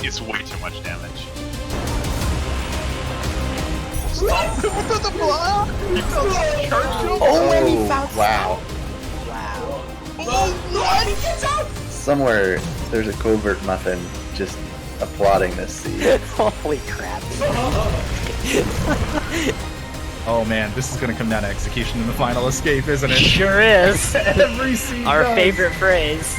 is way too much damage. Stop! What the block? He found charge jump? And he found wow. Wow. Oh, what? He gets out! Somewhere there's a covert muffin just applauding this seed. Holy crap. Oh man, this is gonna come down to execution in the final escape, isn't it? Sure is. Every seed Our does. favorite phrase.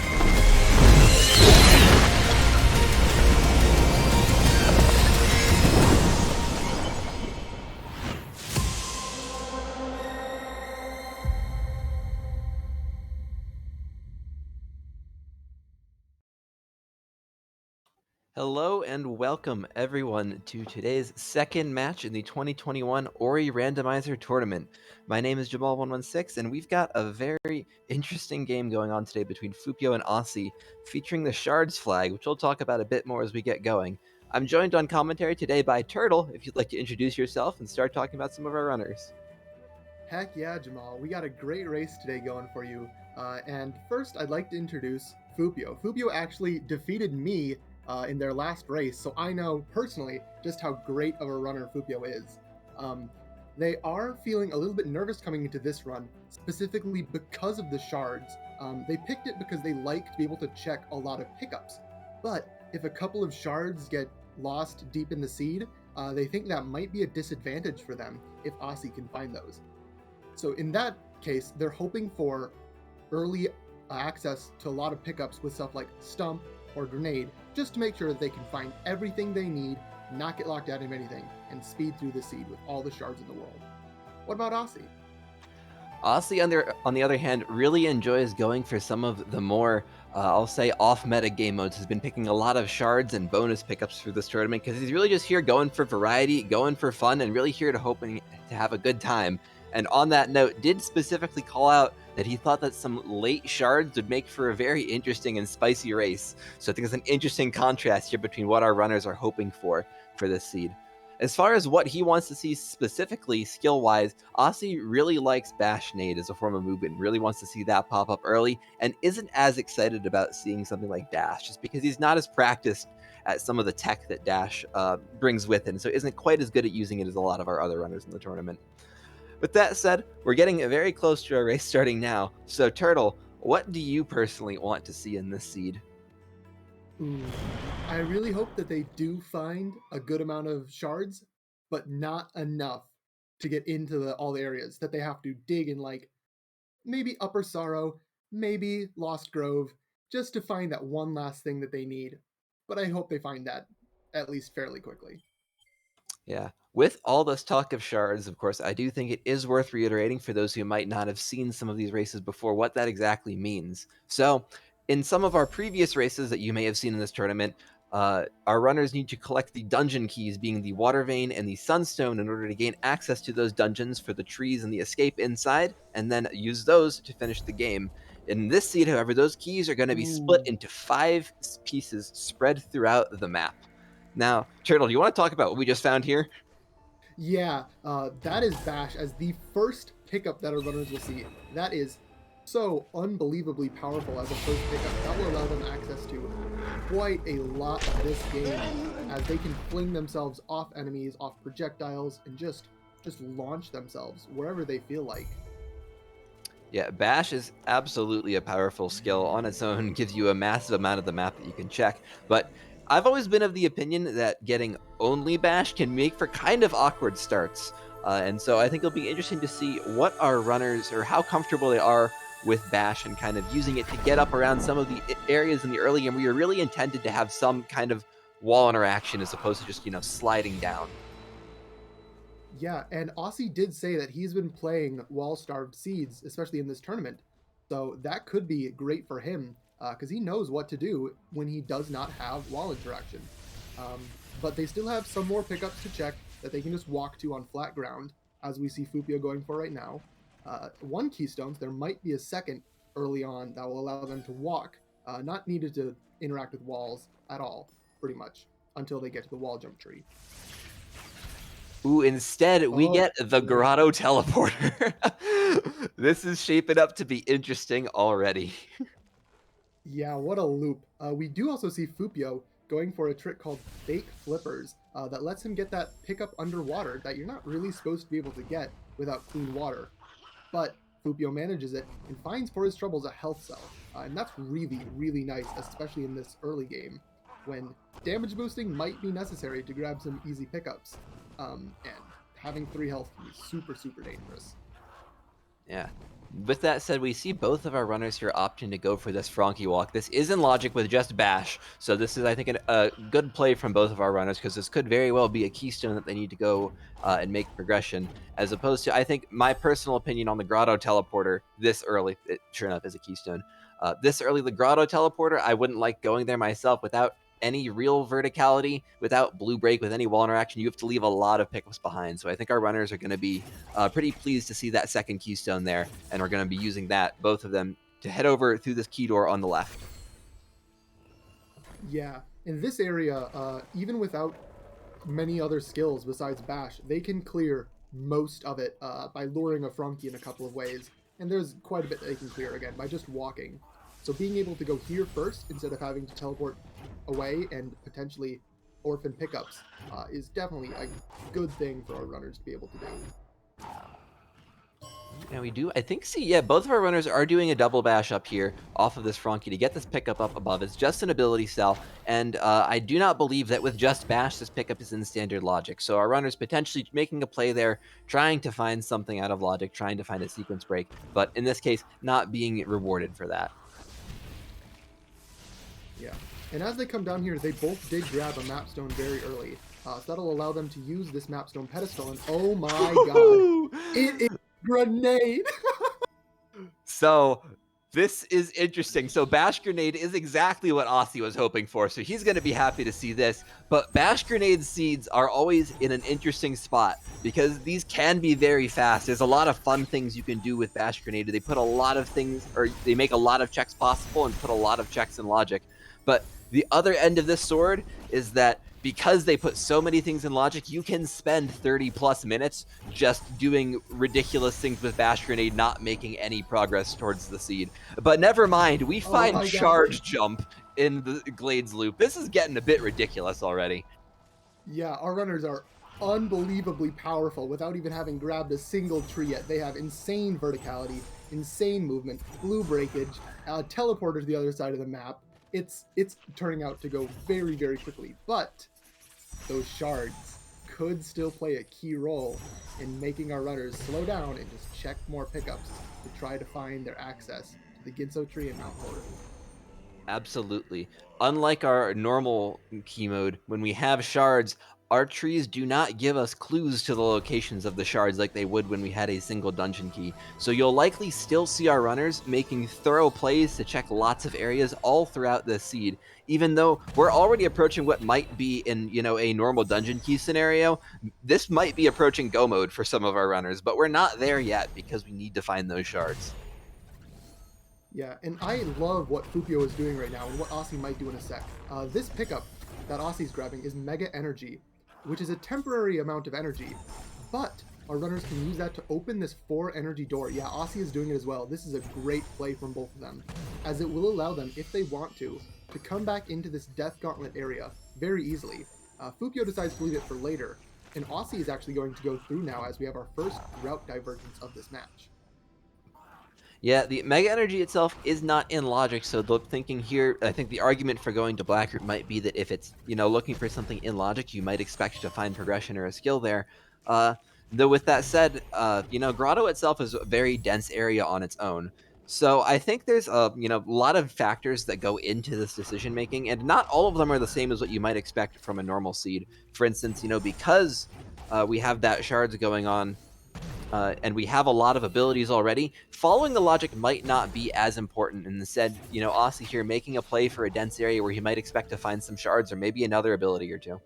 Hello and welcome everyone to today's second match in the 2021 Ori Randomizer Tournament. My name is Jamal116 and we've got a very interesting game going on today between Foopyo and Osse, featuring the Shards flag, which we'll talk about a bit more as we get going. I'm joined on commentary today by Turtle, if you'd like to introduce yourself and start talking about some of our runners. Heck yeah, Jamal. We got a great race today going for you. And first, I'd like to introduce Foopyo. Foopyo actually defeated me in their last race, so I know personally just how great of a runner Foopyo is. They are feeling a little bit nervous coming into this run, specifically because of the shards. They picked it because they like to be able to check a lot of pickups. But if a couple of shards get lost deep in the seed, they think that might be a disadvantage for them if Osse can find those. So in that case, they're hoping for early access to a lot of pickups with stuff like Stump or Grenade, just to make sure that they can find everything they need, not get locked out of anything, and speed through the seed with all the shards in the world. What about Osse? Osse, on the other hand, really enjoys going for some of the more, I'll say, off-meta game modes. He's been picking a lot of shards and bonus pickups for this tournament because he's really just here going for variety, going for fun, and really here to hoping to have a good time. And on that note, did specifically call out that he thought that some late shards would make for a very interesting and spicy race. So I think it's an interesting contrast here between what our runners are hoping for this seed. As far as what he wants to see specifically, skill-wise, Osse really likes Bash Nade as a form of movement, really wants to see that pop up early, and isn't as excited about seeing something like Dash, just because he's not as practiced at some of the tech that Dash brings with it, so isn't quite as good at using it as a lot of our other runners in the tournament. With that said, we're getting very close to our race starting now. So, Turtle, what do you personally want to see in this seed? I really hope that they do find a good amount of shards, but not enough to get into all the areas that they have to dig in, like maybe Upper Sorrow, maybe Lost Grove, just to find that one last thing that they need. But I hope they find that at least fairly quickly. Yeah. With all this talk of shards, of course, I do think it is worth reiterating for those who might not have seen some of these races before what that exactly means. So, in some of our previous races that you may have seen in this tournament, our runners need to collect the dungeon keys, being the Water Vein and the Sunstone, in order to gain access to those dungeons for the trees and the escape inside, and then use those to finish the game. In this seed, however, those keys are going to be split into 5 pieces spread throughout the map. Now, Turtle, do you want to talk about what we just found here? Yeah, that is Bash as the first pickup that our runners will see. That is so unbelievably powerful as a first pickup. That will allow them access to quite a lot of this game, as they can fling themselves off enemies, off projectiles, and just launch themselves wherever they feel like. Yeah, Bash is absolutely a powerful skill on its own, gives you a massive amount of the map that you can check, but I've always been of the opinion that getting only Bash can make for kind of awkward starts, and so I think it'll be interesting to see what our runners, or how comfortable they are with Bash and kind of using it to get up around some of the areas in the early game where you're really intended to have some kind of wall interaction as opposed to just, sliding down. Yeah, and Osse did say that he's been playing wall-starved seeds, especially in this tournament, so that could be great for him, because he knows what to do when he does not have wall interaction. But they still have some more pickups to check that they can just walk to on flat ground, as we see Foopyo going for right now. 1 keystone, there might be a second early on that will allow them to walk, not needed to interact with walls at all, pretty much, until they get to the wall jump tree. Ooh, instead, we get the Grotto Teleporter. This is shaping up to be interesting already. Yeah, what a loop. We do also see Foopyo going for a trick called fake flippers that lets him get that pickup underwater that you're not really supposed to be able to get without clean water. But Foopyo manages it and finds for his troubles a health cell. And that's really, really nice, especially in this early game, when damage boosting might be necessary to grab some easy pickups. And having 3 health can be super, super dangerous. Yeah. With that said, we see both of our runners here opting to go for this Frankie walk. This is in logic with just bash, so this is, I think, a good play from both of our runners, because this could very well be a keystone that they need to go and make progression, as opposed to, I think, my personal opinion on the Grotto teleporter this early, it sure enough is a keystone. This early, the Grotto teleporter, I wouldn't like going there myself without any real verticality, without blue break, with any wall interaction. You have to leave a lot of pickups behind. So I think our runners are going to be pretty pleased to see that second keystone there, and we're going to be using that, both of them, to head over through this key door on the left. Yeah, in this area, even without many other skills besides bash, they can clear most of it by luring a Frankie in a couple of ways. And there's quite a bit that they can clear, again, by just walking. So being able to go here first instead of having to teleport away and potentially orphan pickups is definitely a good thing for our runners to be able to do. And we do, I think, see, yeah, both of our runners are doing a double bash up here off of this Frankie to get this pickup up above. It's just an ability cell, and I do not believe that with just bash, this pickup is in standard logic. So our runners potentially making a play there, trying to find something out of logic, trying to find a sequence break, but in this case, not being rewarded for that. Yeah, and as they come down here, they both did grab a mapstone very early. So that'll allow them to use this mapstone pedestal, and oh my god, it is a grenade! So this is interesting. So Bash Grenade is exactly what Osse was hoping for, so he's going to be happy to see this. But Bash Grenade seeds are always in an interesting spot, because these can be very fast. There's a lot of fun things you can do with Bash Grenade. They put a lot of things, or they make a lot of checks possible and put a lot of checks in logic. But the other end of this sword is that because they put so many things in logic, you can spend 30 plus minutes just doing ridiculous things with Bash Grenade, not making any progress towards the seed. But never mind, we find Charge Jump in the Glades loop. This is getting a bit ridiculous already. Yeah, our runners are unbelievably powerful without even having grabbed a single tree yet. They have insane verticality, insane movement, blue breakage, teleporter to the other side of the map. It's turning out to go very, very quickly, but those shards could still play a key role in making our runners slow down and just check more pickups to try to find their access to the Ginso tree and Mount Horror. Absolutely. Unlike our normal key mode, when we have shards, our trees do not give us clues to the locations of the shards like they would when we had a single dungeon key. So you'll likely still see our runners making thorough plays to check lots of areas all throughout the seed, even though we're already approaching what might be in, you know, a normal dungeon key scenario. This might be approaching go mode for some of our runners, but we're not there yet because we need to find those shards. Yeah, and I love what Foopyo is doing right now and what Osse might do in a sec. This pickup that Osse's grabbing is Mega Energy, which is a temporary amount of energy, but our runners can use that to open this 4 energy door. Yeah, Osse is doing it as well. This is a great play from both of them, as it will allow them, if they want to come back into this Death Gauntlet area very easily. Foopyo decides to leave it for later, and Osse is actually going to go through now as we have our first route divergence of this match. Yeah, the Mega Energy itself is not in logic, so the thinking here, I think the argument for going to Blackroot might be that if it's, you know, looking for something in logic, you might expect to find progression or a skill there. Though with that said, you know, Grotto itself is a very dense area on its own. So I think there's a, you know, lot of factors that go into this decision making, and not all of them are the same as what you might expect from a normal seed. For instance, you know, because we have that shards going on, and we have a lot of abilities already, following the logic might not be as important. And instead, you know, Osse here making a play for a dense area where he might expect to find some shards or maybe another ability or two.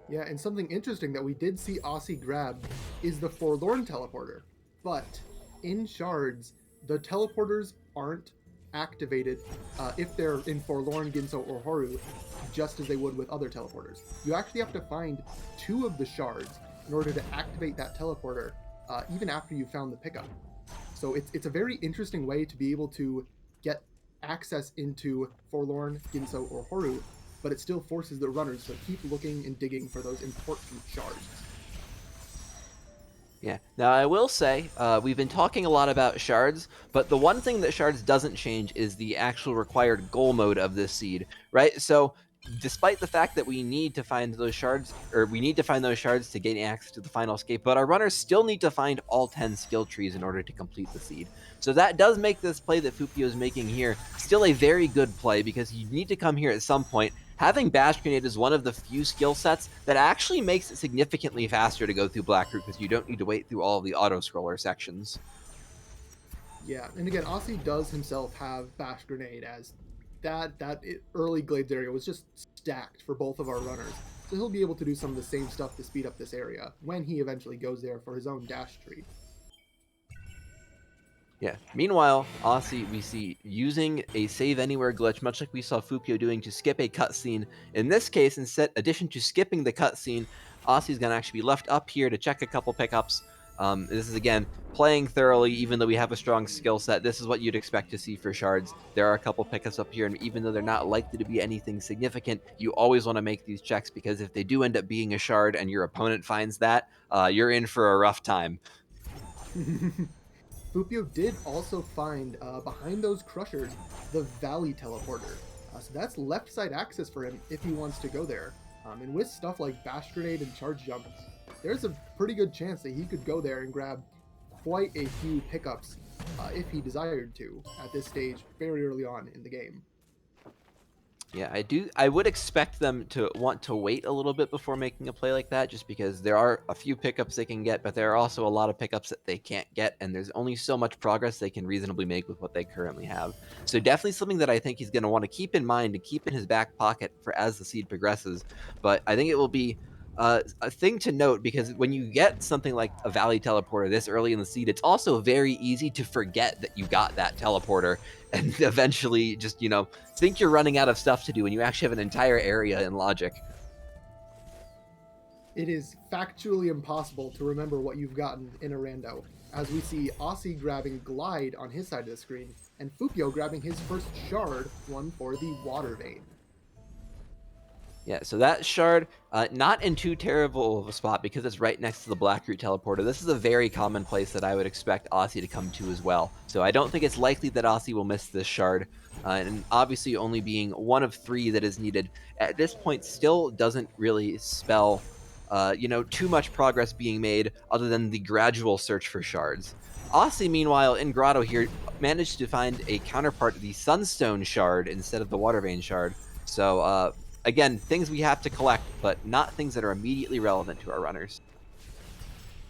Yeah, and something interesting that we did see Osse grab is the Forlorn teleporter. But in shards, the teleporters aren't activated if they're in Forlorn, Ginso, or Horu, just as they would with other teleporters. You actually have to find 2 of the shards in order to activate that teleporter, even after you found the pickup. So it's a very interesting way to be able to get access into Forlorn, Ginso, or Horu but it still forces the runners to keep looking and digging for those important shards. Yeah. Now I will say, we've been talking a lot about shards, but the one thing that shards doesn't change is the actual required goal mode of this seed, right? So despite the fact that we need to find those shards, or we need to find those shards to gain access to the final escape, but our runners still need to find all 10 skill trees in order to complete the seed. So that does make this play that Foopyo is making here still a very good play, because you need to come here at some point. Having Bash Grenade is one of the few skill sets that actually makes it significantly faster to go through Blackroot, because you don't need to wait through all of the auto-scroller sections. Yeah, and again, Osse does himself have Bash Grenade, as that early Glades area was just stacked for both of our runners. So he'll be able to do some of the same stuff to speed up this area when he eventually goes there for his own dash tree. Yeah. Meanwhile, Osse, we see using a save anywhere glitch, much like we saw Foopyo doing to skip a cutscene. In this case, instead, addition to skipping the cutscene, Osse's going to actually be left up here to check a couple pickups. This is, again, playing thoroughly, even though we have a strong skill set. This is what you'd expect to see for shards. There are a couple pickups up here, and even though they're not likely to be anything significant, you always want to make these checks, because if they do end up being a shard and your opponent finds that, you're in for a rough time. Foopyo did also find, behind those crushers, the Valley Teleporter. So that's left side access for him if he wants to go there. And with stuff like Bash Grenade and Charge Jump, there's a pretty good chance that he could go there and grab quite a few pickups if he desired to at this stage very early on in the game. Yeah, I would expect them to want to wait a little bit before making a play like that, just because there are a few pickups they can get, but there are also a lot of pickups that they can't get, and there's only so much progress they can reasonably make with what they currently have. So definitely something that I think he's going to want to keep in mind and keep in his back pocket for as the seed progresses. But I think it will be a thing to note, because when you get something like a Valley Teleporter this early in the seed, it's also very easy to forget that you got that teleporter and eventually just, think you're running out of stuff to do when you actually have an entire area in Logic. It is factually impossible to remember what you've gotten in a rando, as we see Osse grabbing Glide on his side of the screen, and Foopyo grabbing his first shard, one for the Water Vein. Yeah, so that shard, not in too terrible of a spot, because it's right next to the Blackroot teleporter. This is a very common place that I would expect Osse to come to as well. So I don't think it's likely that Osse will miss this shard. And obviously only being one of 3 that is needed at this point still doesn't really spell, too much progress being made other than the gradual search for shards. Osse, meanwhile, in Grotto here, managed to find a counterpart, the Sunstone shard, instead of the Water Vein shard. So, again, things we have to collect, but not things that are immediately relevant to our runners.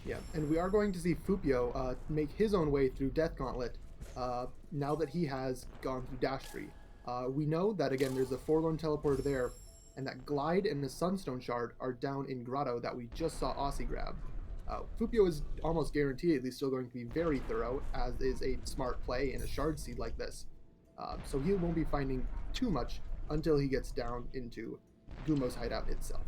Yeah, and we are going to see Foopyo make his own way through Death Gauntlet now that he has gone through Dash Tree. We know that, again, there's a Forlorn Teleporter there, and that Glide and the Sunstone Shard are down in Grotto that we just saw Osse grab. Foopyo is almost guaranteedly still going to be very thorough, as is a smart play in a shard seed like this. So he won't be finding too much until he gets down into Gumo's hideout itself.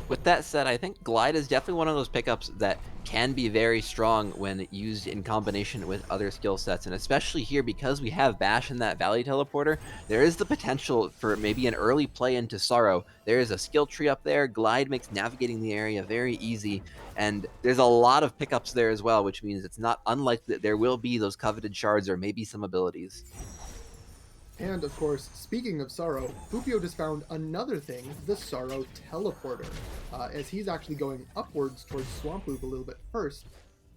With that said, I think Glide is definitely one of those pickups that can be very strong when used in combination with other skill sets, and especially here, because we have Bash in that Valley Teleporter, there is the potential for maybe an early play into Sorrow. There is a skill tree up there. Glide makes navigating the area very easy, and there's a lot of pickups there as well, which means it's not unlikely that there will be those coveted shards or maybe some abilities. And, of course, speaking of Sorrow, Foopyo just found another thing, the Sorrow Teleporter, as he's actually going upwards towards Swamp Loop a little bit first,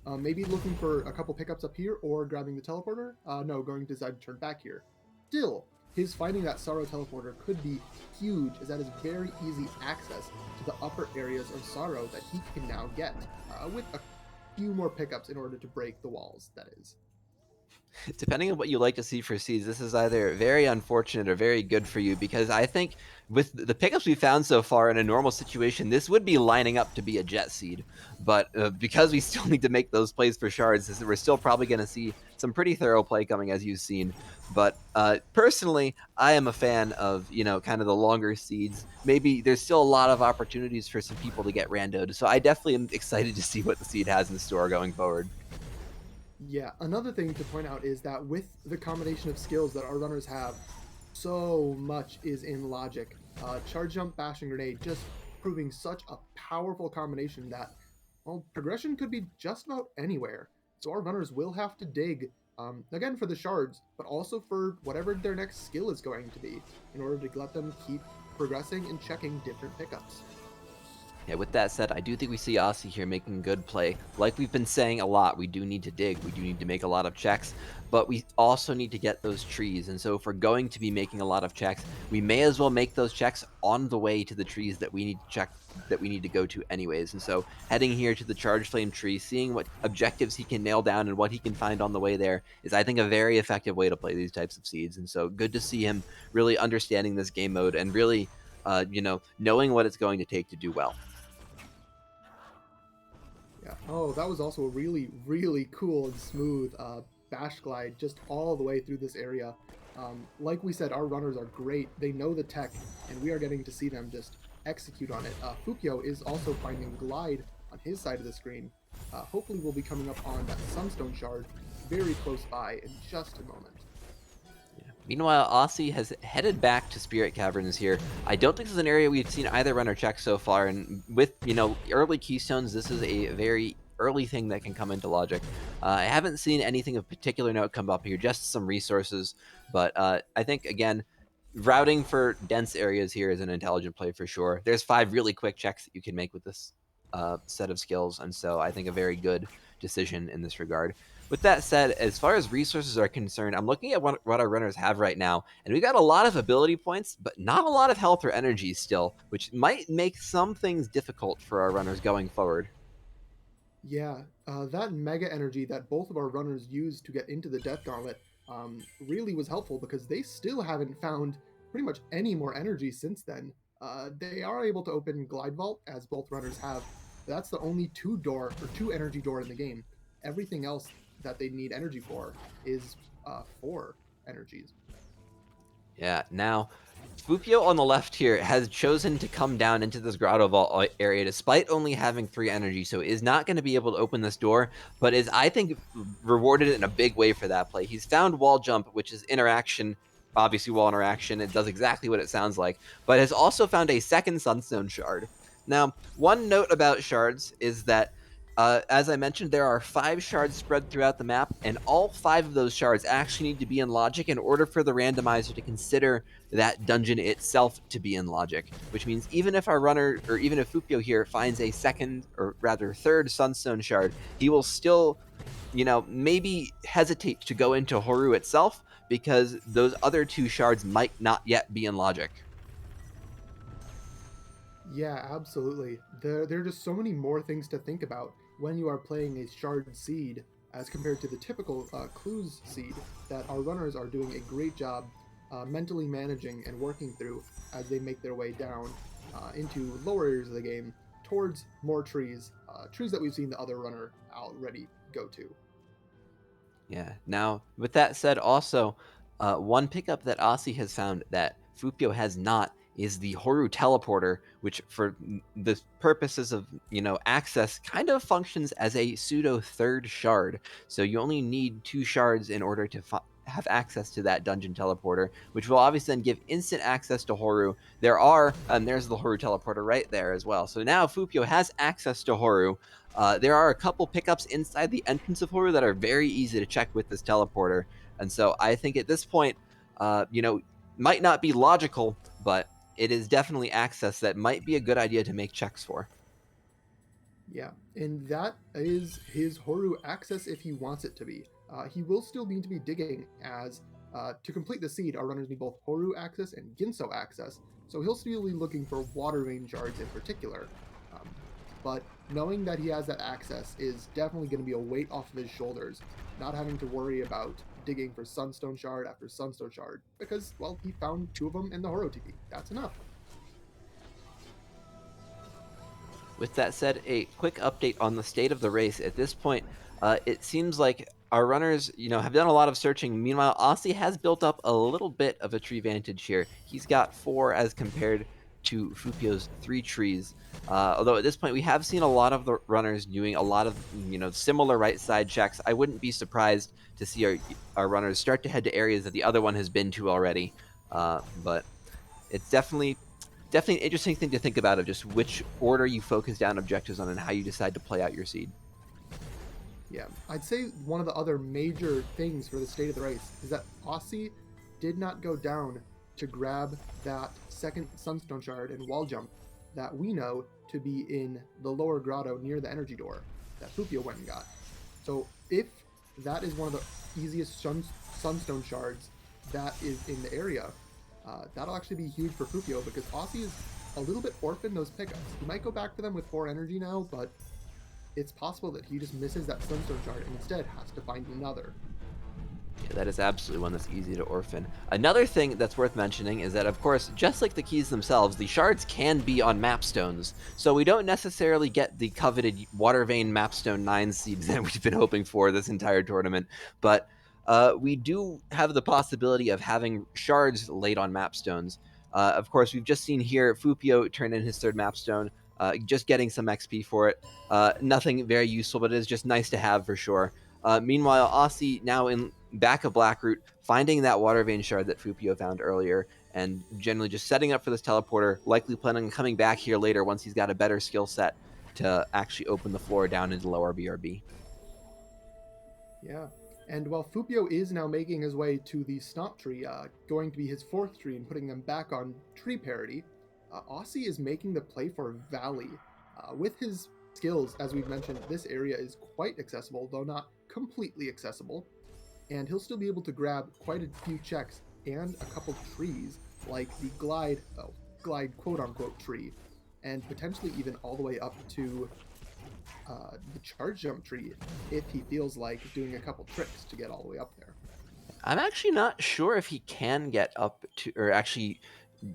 maybe looking for a couple pickups up here or grabbing the Teleporter. No, going to decide to turn back here. Still, his finding that Sorrow Teleporter could be huge, as that is very easy access to the upper areas of Sorrow that he can now get, with a few more pickups in order to break the walls, that is. Depending on what you like to see for seeds, this is either very unfortunate or very good for you, because I think with the pickups we found so far in a normal situation, this would be lining up to be a jet seed. But because we still need to make those plays for shards, we're still probably going to see some pretty thorough play coming, as you've seen. But personally, I am a fan of, kind of the longer seeds. Maybe there's still a lot of opportunities for some people to get randoed. So I definitely am excited to see what the seed has in store going forward. Yeah, another thing to point out is that with the combination of skills that our runners have, So much is in logic. Charge jump, bash, and grenade just proving such a powerful combination that, well, progression could be just about anywhere. So our runners will have to dig, again for the shards, but also for whatever their next skill is going to be, in order to let them keep progressing and checking different pickups. Yeah, with that said, I do think we see Osse here making good play. Like we've been saying a lot, we do need to dig, we do need to make a lot of checks, but we also need to get those trees. And so if we're going to be making a lot of checks, we may as well make those checks on the way to the trees that we need to check, that we need to go to anyways. And so heading here to the Charge Flame tree, seeing what objectives he can nail down and what he can find on the way there is, I think, a very effective way to play these types of seeds. And so good to see him really understanding this game mode and really, knowing what it's going to take to do well. Yeah. Oh, that was also a really, really cool and smooth bash glide just all the way through this area. Like we said, our runners are great. They know the tech, and we are getting to see them just execute on it. Foopyo is also finding glide on his side of the screen. Hopefully we'll be coming up on that Sunstone Shard very close by in just a moment. Meanwhile, Osse has headed back to Spirit Caverns here. I don't think this is an area we've seen either runner check so far, and with, early keystones, this is a very early thing that can come into logic. I haven't seen anything of particular note come up here, just some resources, but I think, again, routing for dense areas here is an intelligent play for sure. There's 5 really quick checks that you can make with this set of skills, and so I think a very good decision in this regard. With that said, as far as resources are concerned, I'm looking at what our runners have right now, and we've got a lot of ability points, but not a lot of health or energy still, which might make some things difficult for our runners going forward. Yeah, that mega energy that both of our runners used to get into the Death Gauntlet really was helpful because they still haven't found pretty much any more energy since then. They are able to open Glide Vault, as both runners have. That's the only two energy door in the game. Everything else that they need energy for is 4 energies. Yeah, now, Foopyo on the left here has chosen to come down into this Grotto Vault area despite only having 3 energy, so is not going to be able to open this door, but is, I think, rewarded in a big way for that play. He's found Wall Jump, which is interaction, obviously wall interaction, it does exactly what it sounds like, but has also found a second Sunstone Shard. Now, one note about shards is that as I mentioned, there are 5 shards spread throughout the map, and all 5 of those shards actually need to be in logic in order for the randomizer to consider that dungeon itself to be in logic, which means even if our runner, or even if Foopyo here finds a second, or rather third Sunstone Shard, he will still, maybe hesitate to go into Horu itself, because those other 2 shards might not yet be in logic. Yeah, absolutely. There are just so many more things to think about when you are playing a shard seed as compared to the typical clues seed that our runners are doing a great job mentally managing and working through as they make their way down into lower areas of the game towards more trees, trees that we've seen the other runner already go to. Yeah. Now, with that said, also, one pickup that Osse has found that Foopyo has not is the Horu Teleporter, which, for the purposes of, access, kind of functions as a pseudo third shard. So you only need 2 shards in order to have access to that dungeon teleporter, which will obviously then give instant access to Horu. There's the Horu Teleporter right there as well. So now Foopyo has access to Horu. There are a couple pickups inside the entrance of Horu that are very easy to check with this teleporter. And so I think at this point, might not be logical, but it is definitely access that might be a good idea to make checks for. Yeah, and that is his Horu access if he wants it to be. He will still need to be digging, as to complete the seed, our runners need both Horu access and Ginso access, so he'll still be looking for water vein shards in particular. But knowing that he has that access is definitely going to be a weight off of his shoulders, not having to worry about digging for Sunstone Shard after Sunstone Shard, because, well, he found 2 of them in the Horo TP. That's enough. With that said, a quick update on the state of the race. At this point, it seems like our runners, have done a lot of searching. Meanwhile, Osse has built up a little bit of a tree vantage here. He's got 4 as compared to Foopyo's 3 trees. Although at this point, we have seen a lot of the runners doing a lot of, similar right side checks. I wouldn't be surprised to see our runners start to head to areas that the other one has been to already. But it's definitely an interesting thing to think about of just which order you focus down objectives on and how you decide to play out your seed. Yeah, I'd say one of the other major things for the state of the race is that Osse did not go down to grab that second Sunstone Shard and wall jump that we know to be in the lower grotto near the energy door that Foopyo went and got. So if that is one of the easiest Sunstone Shards that is in the area, that'll actually be huge for Foopyo because Osse is a little bit orphaned those pickups. He might go back for them with 4 energy now, but it's possible that he just misses that Sunstone Shard and instead has to find another. Yeah, that is absolutely one that's easy to orphan. Another thing that's worth mentioning is that, of course, just like the keys themselves, the shards can be on mapstones, so we don't necessarily get the coveted Water Vein Mapstone 9 seeds that we've been hoping for this entire tournament, but we do have the possibility of having shards laid on mapstones. Of course, we've just seen here Foopyo turn in his 3rd mapstone, just getting some XP for it. Nothing very useful, but it is just nice to have for sure. Meanwhile, Osse now in back of Blackroot, finding that Water Vein shard that Foopyo found earlier, and generally just setting up for this teleporter, likely planning on coming back here later once he's got a better skill set to actually open the floor down into lower BRB. Yeah, and while Foopyo is now making his way to the Snot Tree, going to be his 4th tree and putting them back on tree parity, Osse is making the play for Valley. With his skills, as we've mentioned, this area is quite accessible, though not completely accessible, and he'll still be able to grab quite a few checks and a couple trees, like the glide quote-unquote tree, and potentially even all the way up to the charge jump tree if he feels like doing a couple tricks to get all the way up there. I'm actually not sure if he can get up to, or actually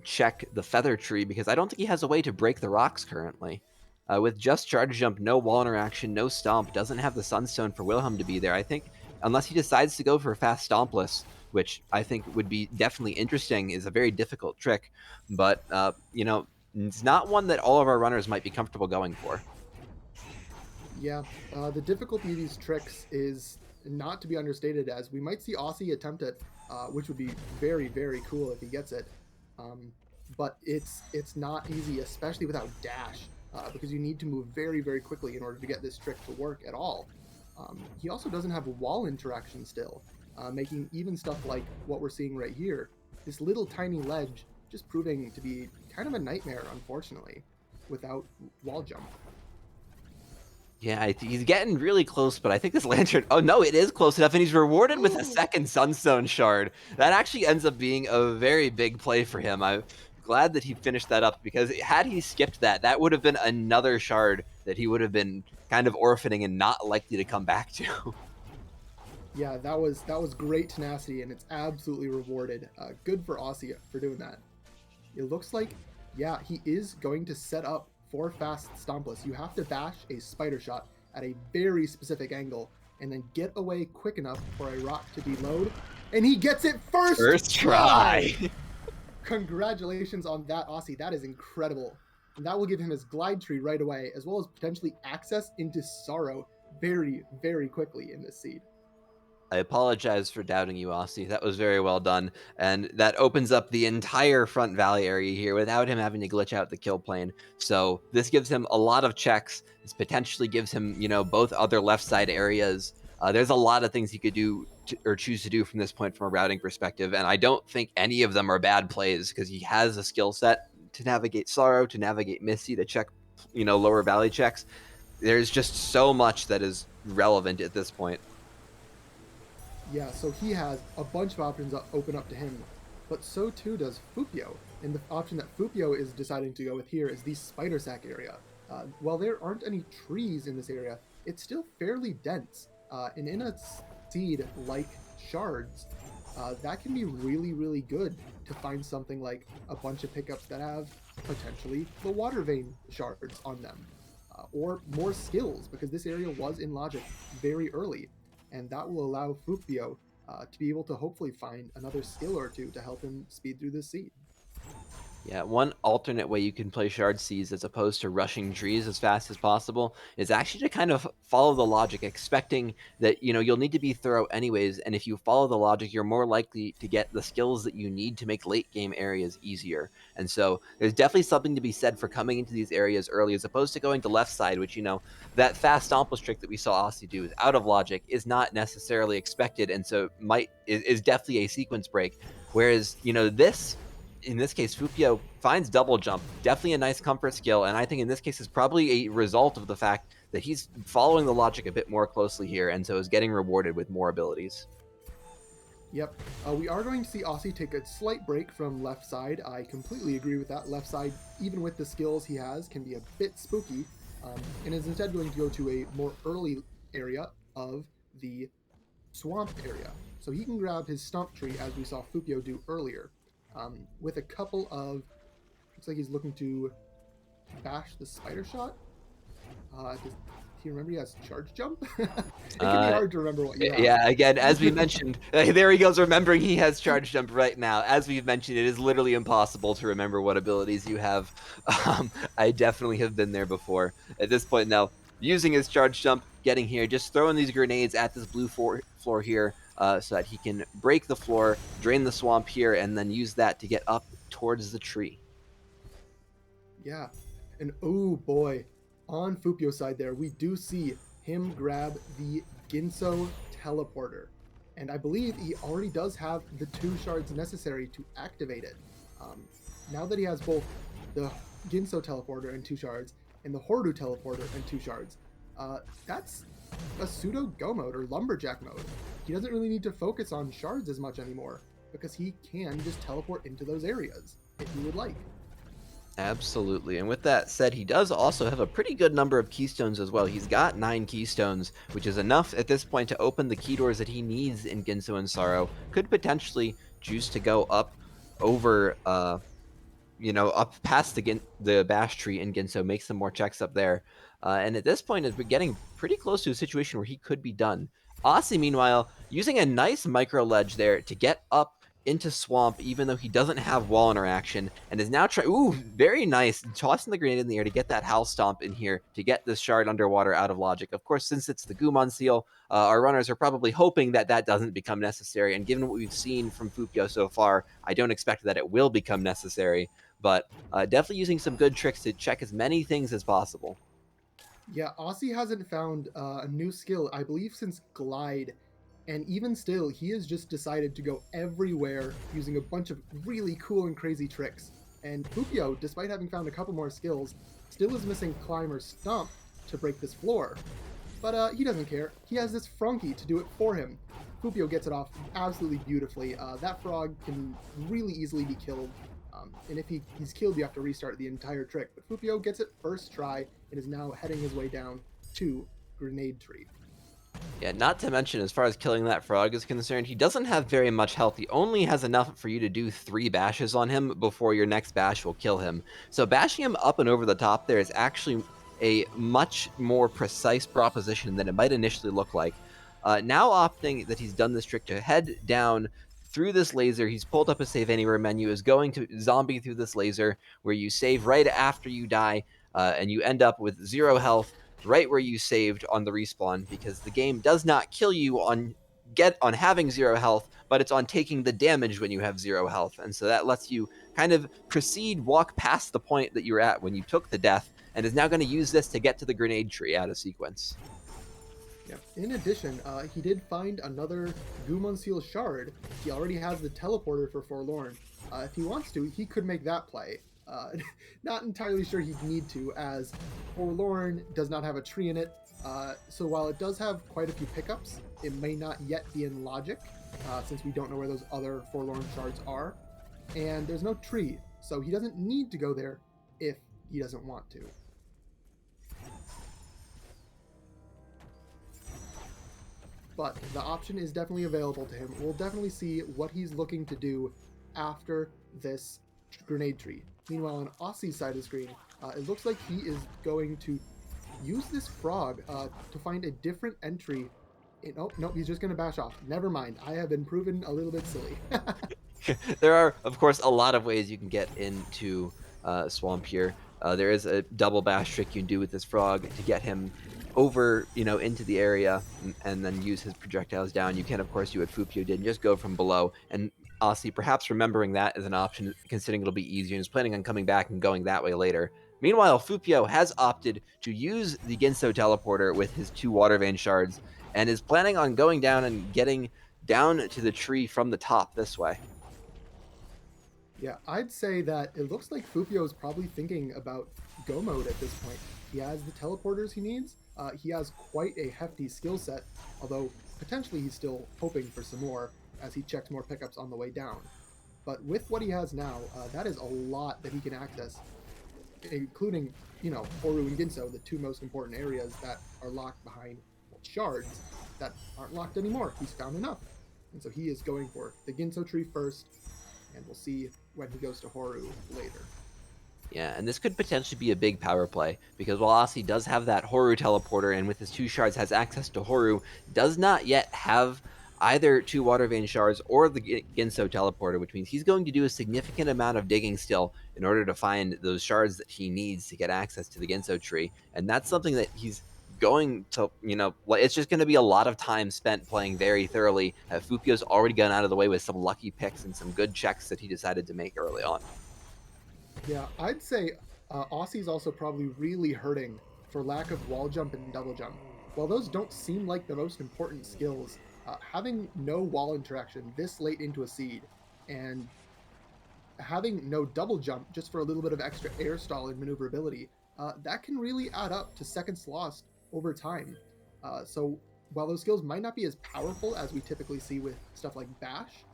check the feather tree, because I don't think he has a way to break the rocks currently. With just charge jump, no wall interaction, no stomp, doesn't have the sunstone for Wilhelm to be there. I think unless he decides to go for fast stompless, which I think would be definitely interesting, is a very difficult trick. But you know, it's not one that all of our runners might be comfortable going for. Yeah, the difficulty of these tricks is not to be understated, as we might see Osse attempt it, which would be very, very cool if he gets it. But it's not easy, especially without dash, because you need to move very, very quickly in order to get this trick to work at all. He also doesn't have wall interaction still, making even stuff like what we're seeing right here, this little tiny ledge, just proving to be kind of a nightmare, unfortunately, without wall jump. Yeah, he's getting really close, but I think this lantern... Oh, no, it is close enough, and he's rewarded with a 2nd Sunstone Shard. That actually ends up being a very big play for him. I'm glad that he finished that up, because had he skipped that, that would have been another shard that he would have been kind of orphaning and not likely to come back to. Yeah, that was great tenacity, and it's absolutely rewarded. Good for Osse for doing that. It looks like, yeah, he is going to set up for fast stompless. You have to bash a spider shot at a very specific angle and then get away quick enough for a rock to deload, and he gets it first try. Congratulations on that, Osse. That is incredible. And that will give him his glide tree right away, as well as potentially access into Sorrow very, very quickly in this seed. I apologize for doubting you, Osse. That was very well done. And that opens up the entire front valley area here without him having to glitch out the kill plane. So this gives him a lot of checks. This potentially gives him, you know, both other left side areas. There's a lot of things he could do or choose to do from this point from a routing perspective. And I don't think any of them are bad plays, because he has a skill set to navigate Sorrow, to navigate Misty, to check, you know, lower valley checks. There's just so much that is relevant at this point. Yeah, so he has a bunch of options open up to him, but so too does Foopyo. And the option that Foopyo is deciding to go with here is the Spider Sack area. While there aren't any trees in this area, it's still fairly dense. And in a seed like Shards, that can be really, really good to find something like a bunch of pickups that have potentially the Water Vein Shards on them. Or more skills, because this area was in Logic very early. And that will allow Foopyo to be able to hopefully find another skill or two to help him speed through this seed. Yeah, one alternate way you can play Shard Seas as opposed to rushing trees as fast as possible is actually to kind of follow the logic, expecting that, you'll need to be thorough anyways, and if you follow the logic, you're more likely to get the skills that you need to make late game areas easier. And so there's definitely something to be said for coming into these areas early as opposed to going to left side, which, that fast stomp trick that we saw Aussie do is out of logic, is not necessarily expected, and so is definitely a sequence break. Whereas, this in this case, Foopyo finds double jump, definitely a nice comfort skill, and I think in this case is probably a result of the fact that he's following the logic a bit more closely here, and so is getting rewarded with more abilities. Yep. We are going to see Aussie take a slight break from left side. I completely agree with that. Left side, even with the skills he has, can be a bit spooky, and is instead going to go to a more early area of the swamp area. So he can grab his stump tree, as we saw Foopyo do earlier, with a couple of... Looks like he's looking to bash the spider shot. Does he remember he has charge jump? It can be hard to remember what you have. Yeah, again, as we mentioned, there he goes remembering he has charge jump right now. As we've mentioned, it is literally impossible to remember what abilities you have. I definitely have been there before. At this point now, using his charge jump, getting here, just throwing these grenades at this blue floor here so that he can break the floor, drain the swamp here, and then use that to get up towards the tree. Yeah. And oh boy, on Foopyo's side there, we do see him grab the Ginso teleporter. And I believe he already does have the 2 shards necessary to activate it. Now that he has both the Ginso teleporter and 2 shards, and the Hordu teleporter and 2 shards, that's a pseudo go mode or lumberjack mode. He doesn't really need to focus on shards as much anymore, because he can just teleport into those areas if he would like. Absolutely. And with that said, he does also have a pretty good number of keystones as well. He's got 9 keystones, which is enough at this point to open the key doors that he needs in Ginso and Sorrow. Could potentially choose to go up over, up past the Bash Tree in Ginso, make some more checks up there. And at this point, we're getting pretty close to a situation where he could be done. Aussie, meanwhile, using a nice micro ledge there to get up into swamp, even though he doesn't have wall interaction, and is now trying. Ooh, very nice, tossing the grenade in the air to get that howl stomp in here to get this shard underwater out of logic. Of course, since it's the Gumon seal, our runners are probably hoping that that doesn't become necessary. And given what we've seen from Foopyo so far, I don't expect that it will become necessary. But definitely using some good tricks to check as many things as possible. Yeah, Aussie hasn't found a new skill, I believe, since Glide. And even still, he has just decided to go everywhere using a bunch of really cool and crazy tricks. And Foopyo, despite having found a couple more skills, still is missing Climb or Stomp to break this floor. But he doesn't care. He has this Frunky to do it for him. Foopyo gets it off absolutely beautifully. That frog can really easily be killed. And if he's killed, you have to restart the entire trick. But Foopyo gets it first try and is now heading his way down to Grenade Tree. Yeah, not to mention, as far as killing that frog is concerned, he doesn't have very much health. He only has enough for you to do 3 bashes on him before your next bash will kill him. So bashing him up and over the top there is actually a much more precise proposition than it might initially look like. Now opting that he's done this trick to head down through this laser, he's pulled up a save anywhere menu, is going to zombie through this laser where you save right after you die, and you end up with 0 health right where you saved on the respawn, because the game does not kill you on having 0 health, but it's on taking the damage when you have 0 health. And so that lets you kind of walk past the point that you were at when you took the death, and is now going to use this to get to the grenade tree out of sequence. Yeah. In addition, he did find another Gumon Seal shard. He already has the teleporter for Forlorn. If he wants to, he could make that play. Not entirely sure he'd need to, as Forlorn does not have a tree in it. So while it does have quite a few pickups, it may not yet be in logic, since we don't know where those other Forlorn shards are. And there's no tree, so he doesn't need to go there if he doesn't want to. But the option is definitely available to him. We'll definitely see what he's looking to do after this grenade tree. Meanwhile, on Aussie's side of the screen, it looks like he is going to use this frog to find a different entry. Nope, he's just going to bash off. Never mind. I have been proven a little bit silly. There are, of course, a lot of ways you can get into Swamp here. There is a double bash trick you can do with this frog to get him over, into the area and then use his projectiles down. You can, of course, do what Foopyo did and just go from below. And Aussie, perhaps remembering that as an option, considering it'll be easier, and is planning on coming back and going that way later. Meanwhile, Foopyo has opted to use the Ginso teleporter with his 2 water vein shards and is planning on going down and getting down to the tree from the top this way. Yeah, I'd say that it looks like Foopyo is probably thinking about go mode at this point. He has the teleporters he needs. He has quite a hefty skill set, although potentially he's still hoping for some more as he checks more pickups on the way down. But with what he has now, that is a lot that he can access, including, Horu and Ginso, the 2 most important areas that are locked behind shards that aren't locked anymore. He's found enough. And so he is going for the Ginso tree first, and we'll see when he goes to Horu later. Yeah, and this could potentially be a big power play, because while Aussie does have that Horu teleporter and with his 2 shards has access to Horu, does not yet have either 2 water vein shards or the Ginso teleporter, which means he's going to do a significant amount of digging still in order to find those shards that he needs to get access to the Ginso tree. And that's something that he's going to, it's just going to be a lot of time spent playing very thoroughly. Foopyo's already gone out of the way with some lucky picks and some good checks that he decided to make early on. Yeah, I'd say Aussie's also probably really hurting for lack of wall jump and double jump. While those don't seem like the most important skills, having no wall interaction this late into a seed and having no double jump just for a little bit of extra air stall and maneuverability, that can really add up to seconds lost over time. So while those skills might not be as powerful as we typically see with stuff like Bash,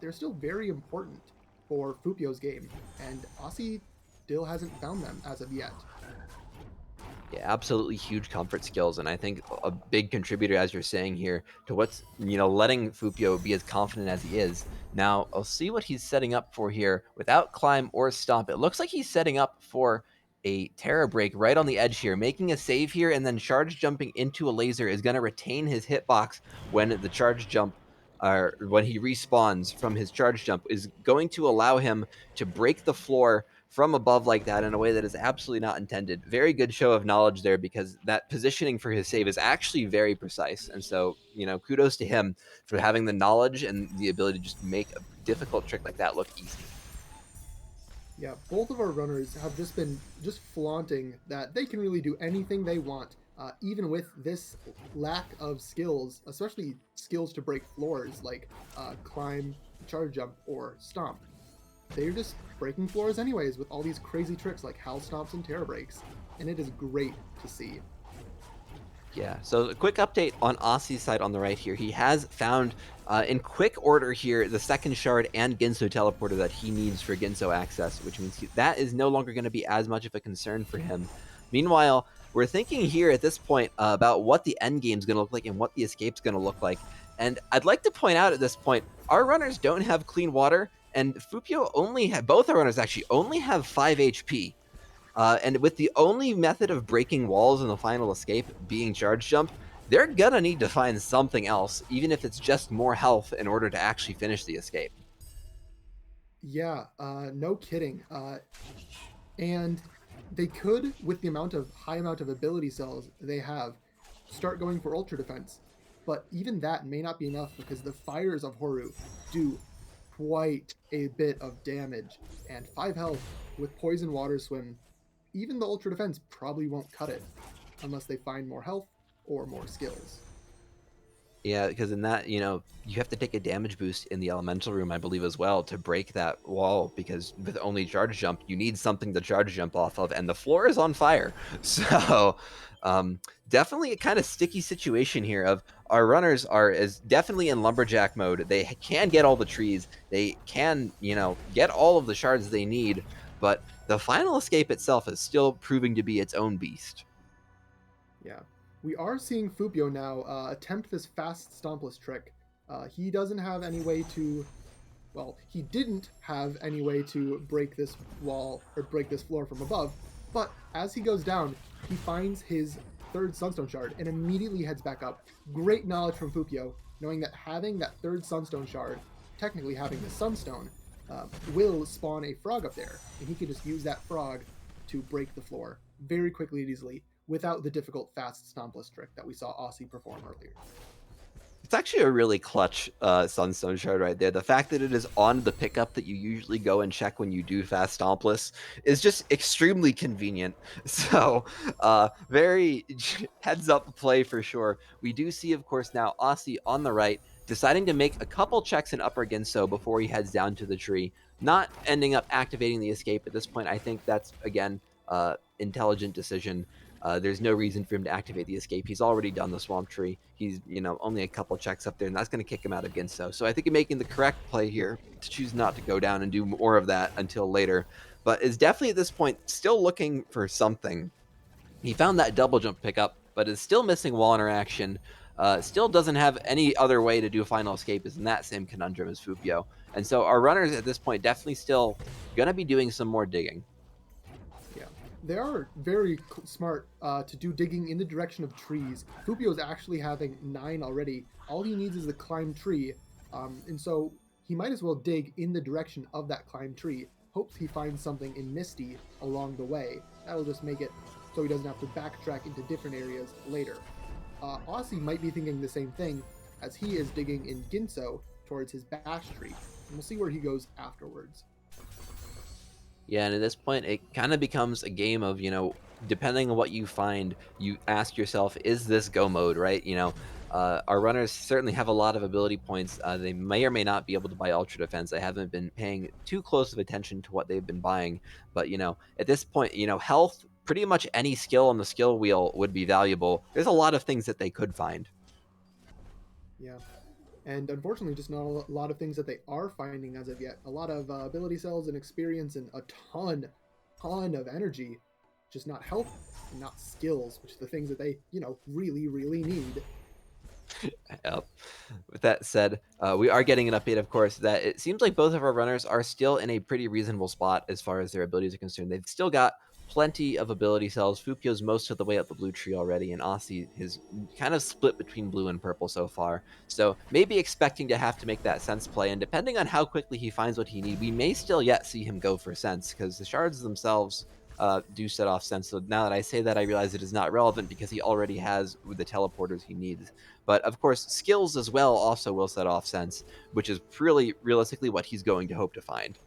they're still very important for Foopyo's game, and Aussie still hasn't found them as of yet. Yeah, absolutely huge comfort skills, and I think a big contributor, as you're saying here, to what's, letting Foopyo be as confident as he is. Now, I'll see what he's setting up for here. Without climb or stomp, it looks like he's setting up for a Terra Break right on the edge here, making a save here, and then charge jumping into a laser is going to retain his hitbox when the charge jump, or when he respawns from his charge jump, is going to allow him to break the floor from above like that in a way that is absolutely not intended. Very good show of knowledge there, because that positioning for his save is actually very precise. And so, kudos to him for having the knowledge and the ability to just make a difficult trick like that look easy. Yeah, both of our runners have just been flaunting that they can really do anything they want, even with this lack of skills, especially skills to break floors like climb, charge jump, or stomp. They're just breaking floors anyways with all these crazy tricks like Howl Stomps and Terra Breaks, and it is great to see. Yeah, so a quick update on Aussie's side on the right here. He has found, in quick order here, the second shard and Ginso teleporter that he needs for Ginso access, which means that is no longer going to be as much of a concern for him. Meanwhile, we're thinking here at this point about what the end game is going to look like and what the escape's going to look like. And I'd like to point out at this point, our runners don't have clean water, and Foopyo both our runners actually only have 5 HP. And with the only method of breaking walls in the final escape being charge jump, they're gonna need to find something else, even if it's just more health, in order to actually finish the escape. Yeah, no kidding. And they could, with the high amount of ability cells they have, start going for ultra defense. But even that may not be enough, because the fires of Horu do quite a bit of damage, and 5 health with poison water swim, even the ultra defense probably won't cut it unless they find more health or more skills. Yeah, because in that, you have to take a damage boost in the elemental room, I believe, as well, to break that wall, because with only charge jump, you need something to charge jump off of, and the floor is on fire. So, definitely a kind of sticky situation here of our runners is definitely in lumberjack mode. They can get all the trees. They can, get all of the shards they need, but the final escape itself is still proving to be its own beast. Yeah. We are seeing Foopyo now attempt this fast stompless trick. He doesn't have any way to... Well, he didn't have any way to break this wall, or break this floor from above, but as he goes down, he finds his 3rd Sunstone Shard and immediately heads back up. Great knowledge from Foopyo, knowing that having that 3rd Sunstone Shard technically having the Sunstone, will spawn a frog up there, and he can just use that frog to break the floor very quickly and easily without the difficult fast stompless trick that we saw Osse perform earlier. It's actually a really clutch Sunstone shard right there. The fact that it is on the pickup that you usually go and check when you do fast stompless is just extremely convenient. So very heads up play for sure. We do see, of course, now Osse on the right deciding to make a couple checks in upper Ginso before he heads down to the tree, not ending up activating the escape at this point. I think that's, again, intelligent decision. There's no reason for him to activate the escape. He's already done the swamp tree. He's, only a couple checks up there, and that's going to kick him out of Ginso. So I think you're making the correct play here to choose not to go down and do more of that until later. But is definitely at this point still looking for something. He found that double jump pickup, but is still missing wall interaction. Still doesn't have any other way to do a final escape, is in that same conundrum as Foopyo. And so our runners at this point definitely still going to be doing some more digging. They are very smart to do digging in the direction of trees. Foopyo is actually having 9 already. All he needs is the climb tree, and so he might as well dig in the direction of that climb tree. Hopes he finds something in Misty along the way. That'll just make it so he doesn't have to backtrack into different areas later. Osse might be thinking the same thing as he is digging in Ginso towards his bash tree, and we'll see where he goes afterwards. Yeah, and at this point, it kind of becomes a game of, depending on what you find, you ask yourself, is this go mode, right? Our runners certainly have a lot of ability points. They may or may not be able to buy Ultra Defense. I haven't been paying too close of attention to what they've been buying. But, at this point, health, pretty much any skill on the skill wheel would be valuable. There's a lot of things that they could find. Yeah. And unfortunately, just not a lot of things that they are finding as of yet. A lot of ability cells and experience and a ton of energy. Just not health and not skills, which are the things that they, really, really need. Yep. With that said, we are getting an update, of course, that it seems like both of our runners are still in a pretty reasonable spot as far as their abilities are concerned. They've still got plenty of ability cells. Foopyo's most of the way up the blue tree already, and Osse is kind of split between blue and purple so far. So maybe expecting to have to make that sense play, and depending on how quickly he finds what he needs, we may still yet see him go for sense, because the shards themselves do set off sense. So now that I say that, I realize it is not relevant because he already has the teleporters he needs. But of course, skills as well also will set off sense, which is really realistically what he's going to hope to find.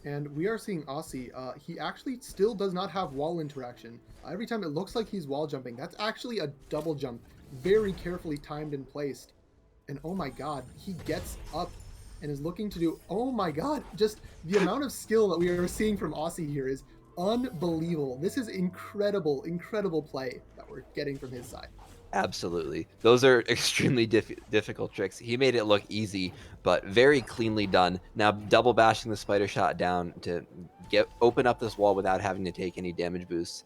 And we are seeing Osse. He actually still does not have wall interaction. Every time it looks like he's wall jumping, that's actually a double jump, very carefully timed and placed. And oh my god, he gets up and is looking to do, oh my god, just the amount of skill that we are seeing from Osse here is unbelievable. This is incredible play that we're getting from his side. Absolutely. Those are extremely difficult tricks. He made it look easy, but very cleanly done. Now double bashing the spider shot down to open up this wall without having to take any damage boosts.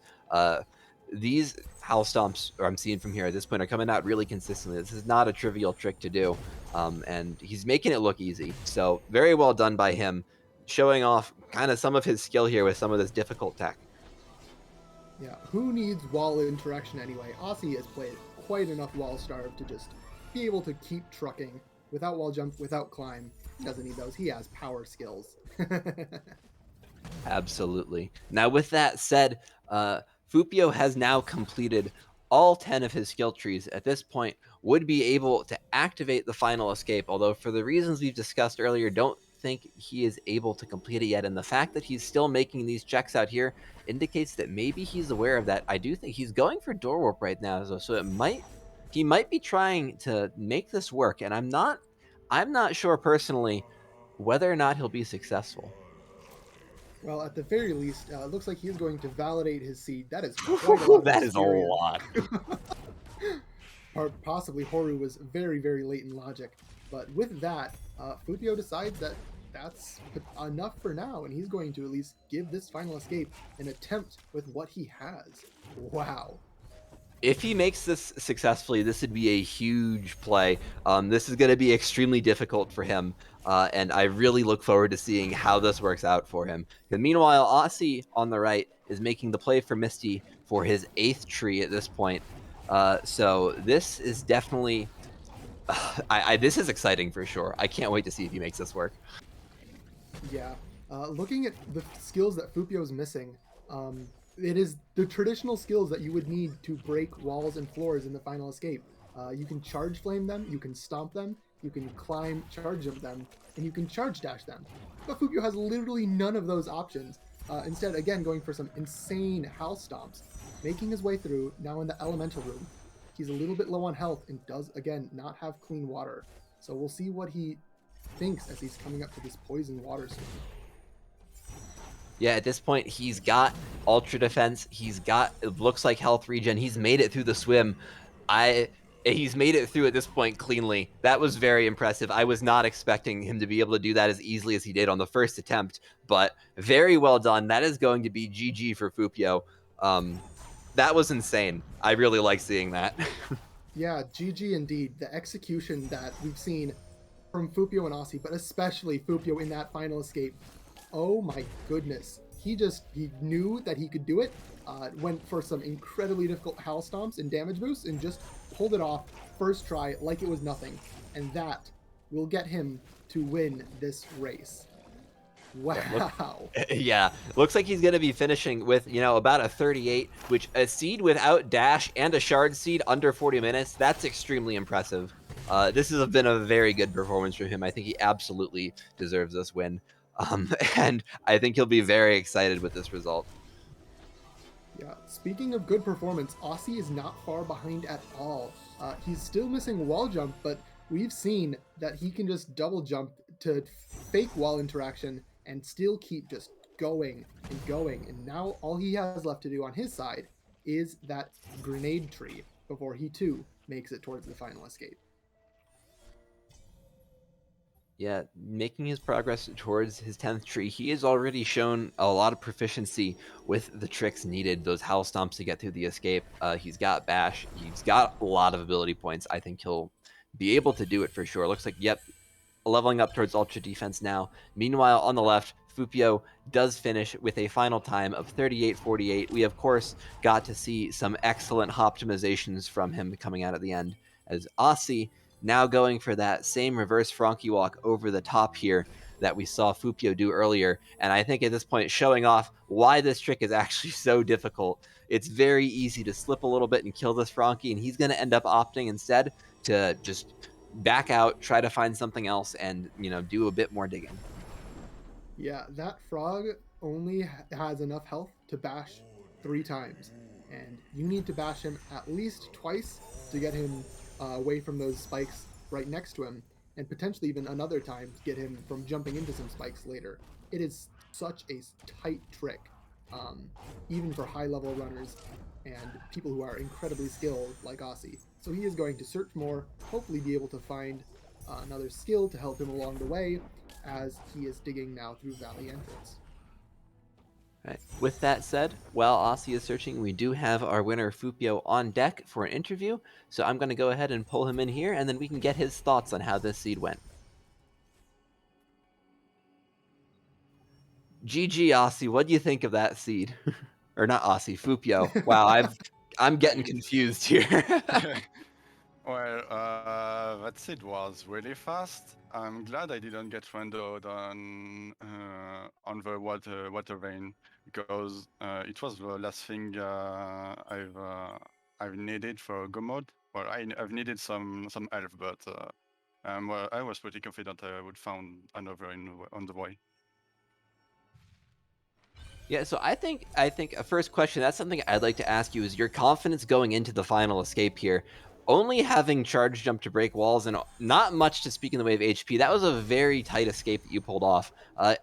These howl stomps I'm seeing from here at this point are coming out really consistently. This is not a trivial trick to do, and he's making it look easy. So very well done by him, showing off kind of some of his skill here with some of this difficult tech. Yeah, who needs wall interaction anyway? Osse has played quite enough wall starve to just be able to keep trucking without wall jump, without climb. He doesn't need those. He has power skills. Absolutely. Now, with that said, Foopyo has now completed all 10 of his skill trees. At this point, would be able to activate the final escape, although for the reasons we've discussed earlier, don't think he is able to complete it yet. And the fact that he's still making these checks out here indicates that maybe he's aware of that. I do think he's going for door warp right now, so he might be trying to make this work, and I'm not sure personally whether or not he'll be successful. Well, at the very least, it looks like he's going to validate his seed. That is quite a lot. That is a lot. Or possibly Horu was very, very late in logic. But with that, Foopyo decides that that's enough for now, and he's going to at least give this final escape an attempt with what he has. Wow. If he makes this successfully, this would be a huge play. This is going to be extremely difficult for him, and I really look forward to seeing how this works out for him. And meanwhile, Osse on the right is making the play for Misty for his 8th tree at this point. So this is definitely This is exciting for sure. I can't wait to see if he makes this work. Yeah. Looking at the skills that Foopyo is missing, it is the traditional skills that you would need to break walls and floors in the final escape. You can charge flame them, you can stomp them, you can climb, charge jump them, and you can charge dash them. But Foopyo has literally none of those options. Instead, again, going for some insane house stomps, making his way through, now in the elemental room. He's a little bit low on health and does, again, not have clean water. So we'll see what he thinks as he's coming up to this poison water swim. Yeah, at this point, he's got ultra defense. He's got, it looks like, health regen. He's made it through the swim. He's made it through at this point cleanly. That was very impressive. I was not expecting him to be able to do that as easily as he did on the first attempt, but very well done. That is going to be GG for Foopyo. That was insane. I really like seeing that. Yeah, GG indeed. The execution that we've seen from Foopyo and Osse, but especially Foopyo in that final escape. Oh my goodness. He knew that he could do it, went for some incredibly difficult house stomps and damage boosts, and just pulled it off first try like it was nothing. And that will get him to win this race. Wow. Yeah, looks like he's going to be finishing with, about a 38, which a seed without dash and a shard seed under 40 minutes, that's extremely impressive. This has been a very good performance from him. I think he absolutely deserves this win. And I think he'll be very excited with this result. Yeah, speaking of good performance, Osse is not far behind at all. He's still missing wall jump, but we've seen that he can just double jump to fake wall interaction and still keep just going and going. And now all he has left to do on his side is that grenade tree before he too makes it towards the final escape. Yeah, making his progress towards his 10th tree, he has already shown a lot of proficiency with the tricks needed, those howl stomps to get through the escape. He's got bash, he's got a lot of ability points. I think he'll be able to do it for sure. Looks like, yep, leveling up towards ultra defense now. Meanwhile, on the left, Foopyo does finish with a final time of 38.48. We, of course, got to see some excellent optimizations from him coming out at the end, as Osse now going for that same reverse Frankie walk over the top here that we saw Foopyo do earlier. And I think at this point, showing off why this trick is actually so difficult. It's very easy to slip a little bit and kill this Frankie, and he's going to end up opting instead to just back out, try to find something else, and, do a bit more digging. Yeah, that frog only has enough health to bash 3 times. And you need to bash him at least twice to get him away from those spikes right next to him, and potentially even another time to get him from jumping into some spikes later. It is such a tight trick, even for high-level runners and people who are incredibly skilled like Osse. So he is going to search more, hopefully be able to find another skill to help him along the way as he is digging now through Valley Entrance. Right. With that said, while Osse is searching, we do have our winner Foopyo on deck for an interview, so I'm going to go ahead and pull him in here, and then we can get his thoughts on how this seed went. GG, Osse, what do you think of that seed? Or not Osse, Foopyo. Wow, I'm getting confused here. Well, that seed was really fast. I'm glad I didn't get randoed on the water vein, because it was the last thing I've needed for go mode. Well, I've needed some help, but well, I was pretty confident I would find another on the way. Yeah, so I think a first question, that's something I'd like to ask you, is your confidence going into the final escape here. Only having charge jump to break walls and not much to speak in the way of HP, that was a very tight escape that you pulled off.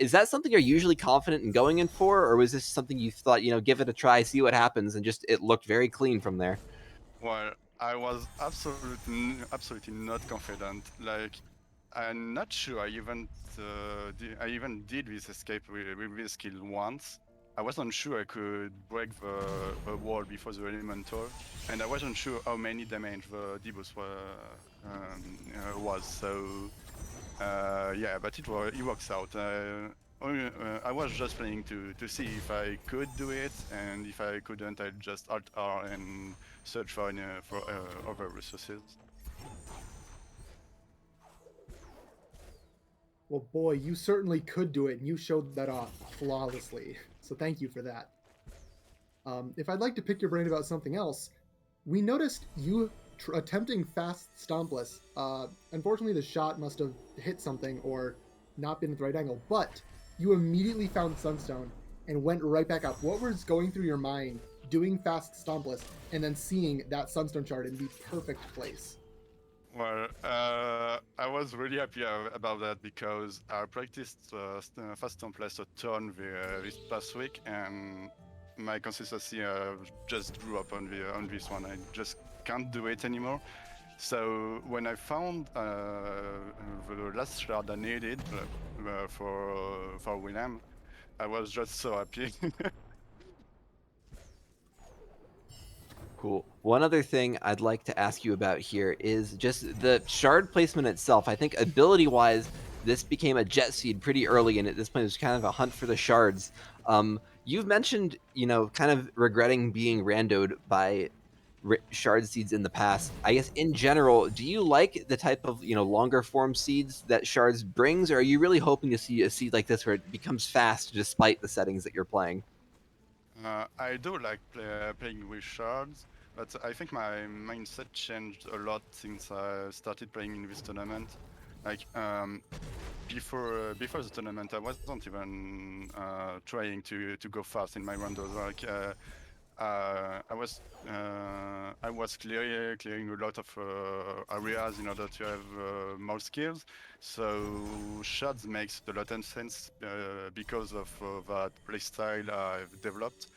Is that something you're usually confident in going in for, or was this something you thought, give it a try, see what happens, and just it looked very clean from there? Well, I was absolutely not confident. Like, I'm not sure I even did this escape with this skill once. I wasn't sure I could break the wall before the elemental, and I wasn't sure how many damage the deboost was. So yeah, but it works out. I was just planning to see if I could do it, and if I couldn't, I'd just Alt-R and search for other resources. Well, boy, you certainly could do it, and you showed that off flawlessly. So thank you for that. If I'd like to pick your brain about something else, we noticed you attempting fast stompless. Unfortunately, the shot must have hit something or not been at the right angle, but you immediately found Sunstone and went right back up. What was going through your mind doing fast stompless and then seeing that Sunstone shard in the perfect place? Well, I was really happy about that because I practiced fast templates a ton this past week, and my consistency just grew up on this one. I just can't do it anymore. So when I found the last shard I needed for William, I was just so happy. Cool. One other thing I'd like to ask you about here is just the shard placement itself. I think ability-wise, this became a jet seed pretty early, and at this point, it was kind of a hunt for the shards. You've mentioned, kind of regretting being randoed by shard seeds in the past. I guess in general, do you like the type of longer form seeds that shards brings, or are you really hoping to see a seed like this where it becomes fast despite the settings that you're playing? I do like playing with shards, but I think my mindset changed a lot since I started playing in this tournament. Like before the tournament, I wasn't even trying to go fast in my rondos. Like I was clearing a lot of areas in order to have more skills. So shards makes a lot of sense because of that playstyle I've developed.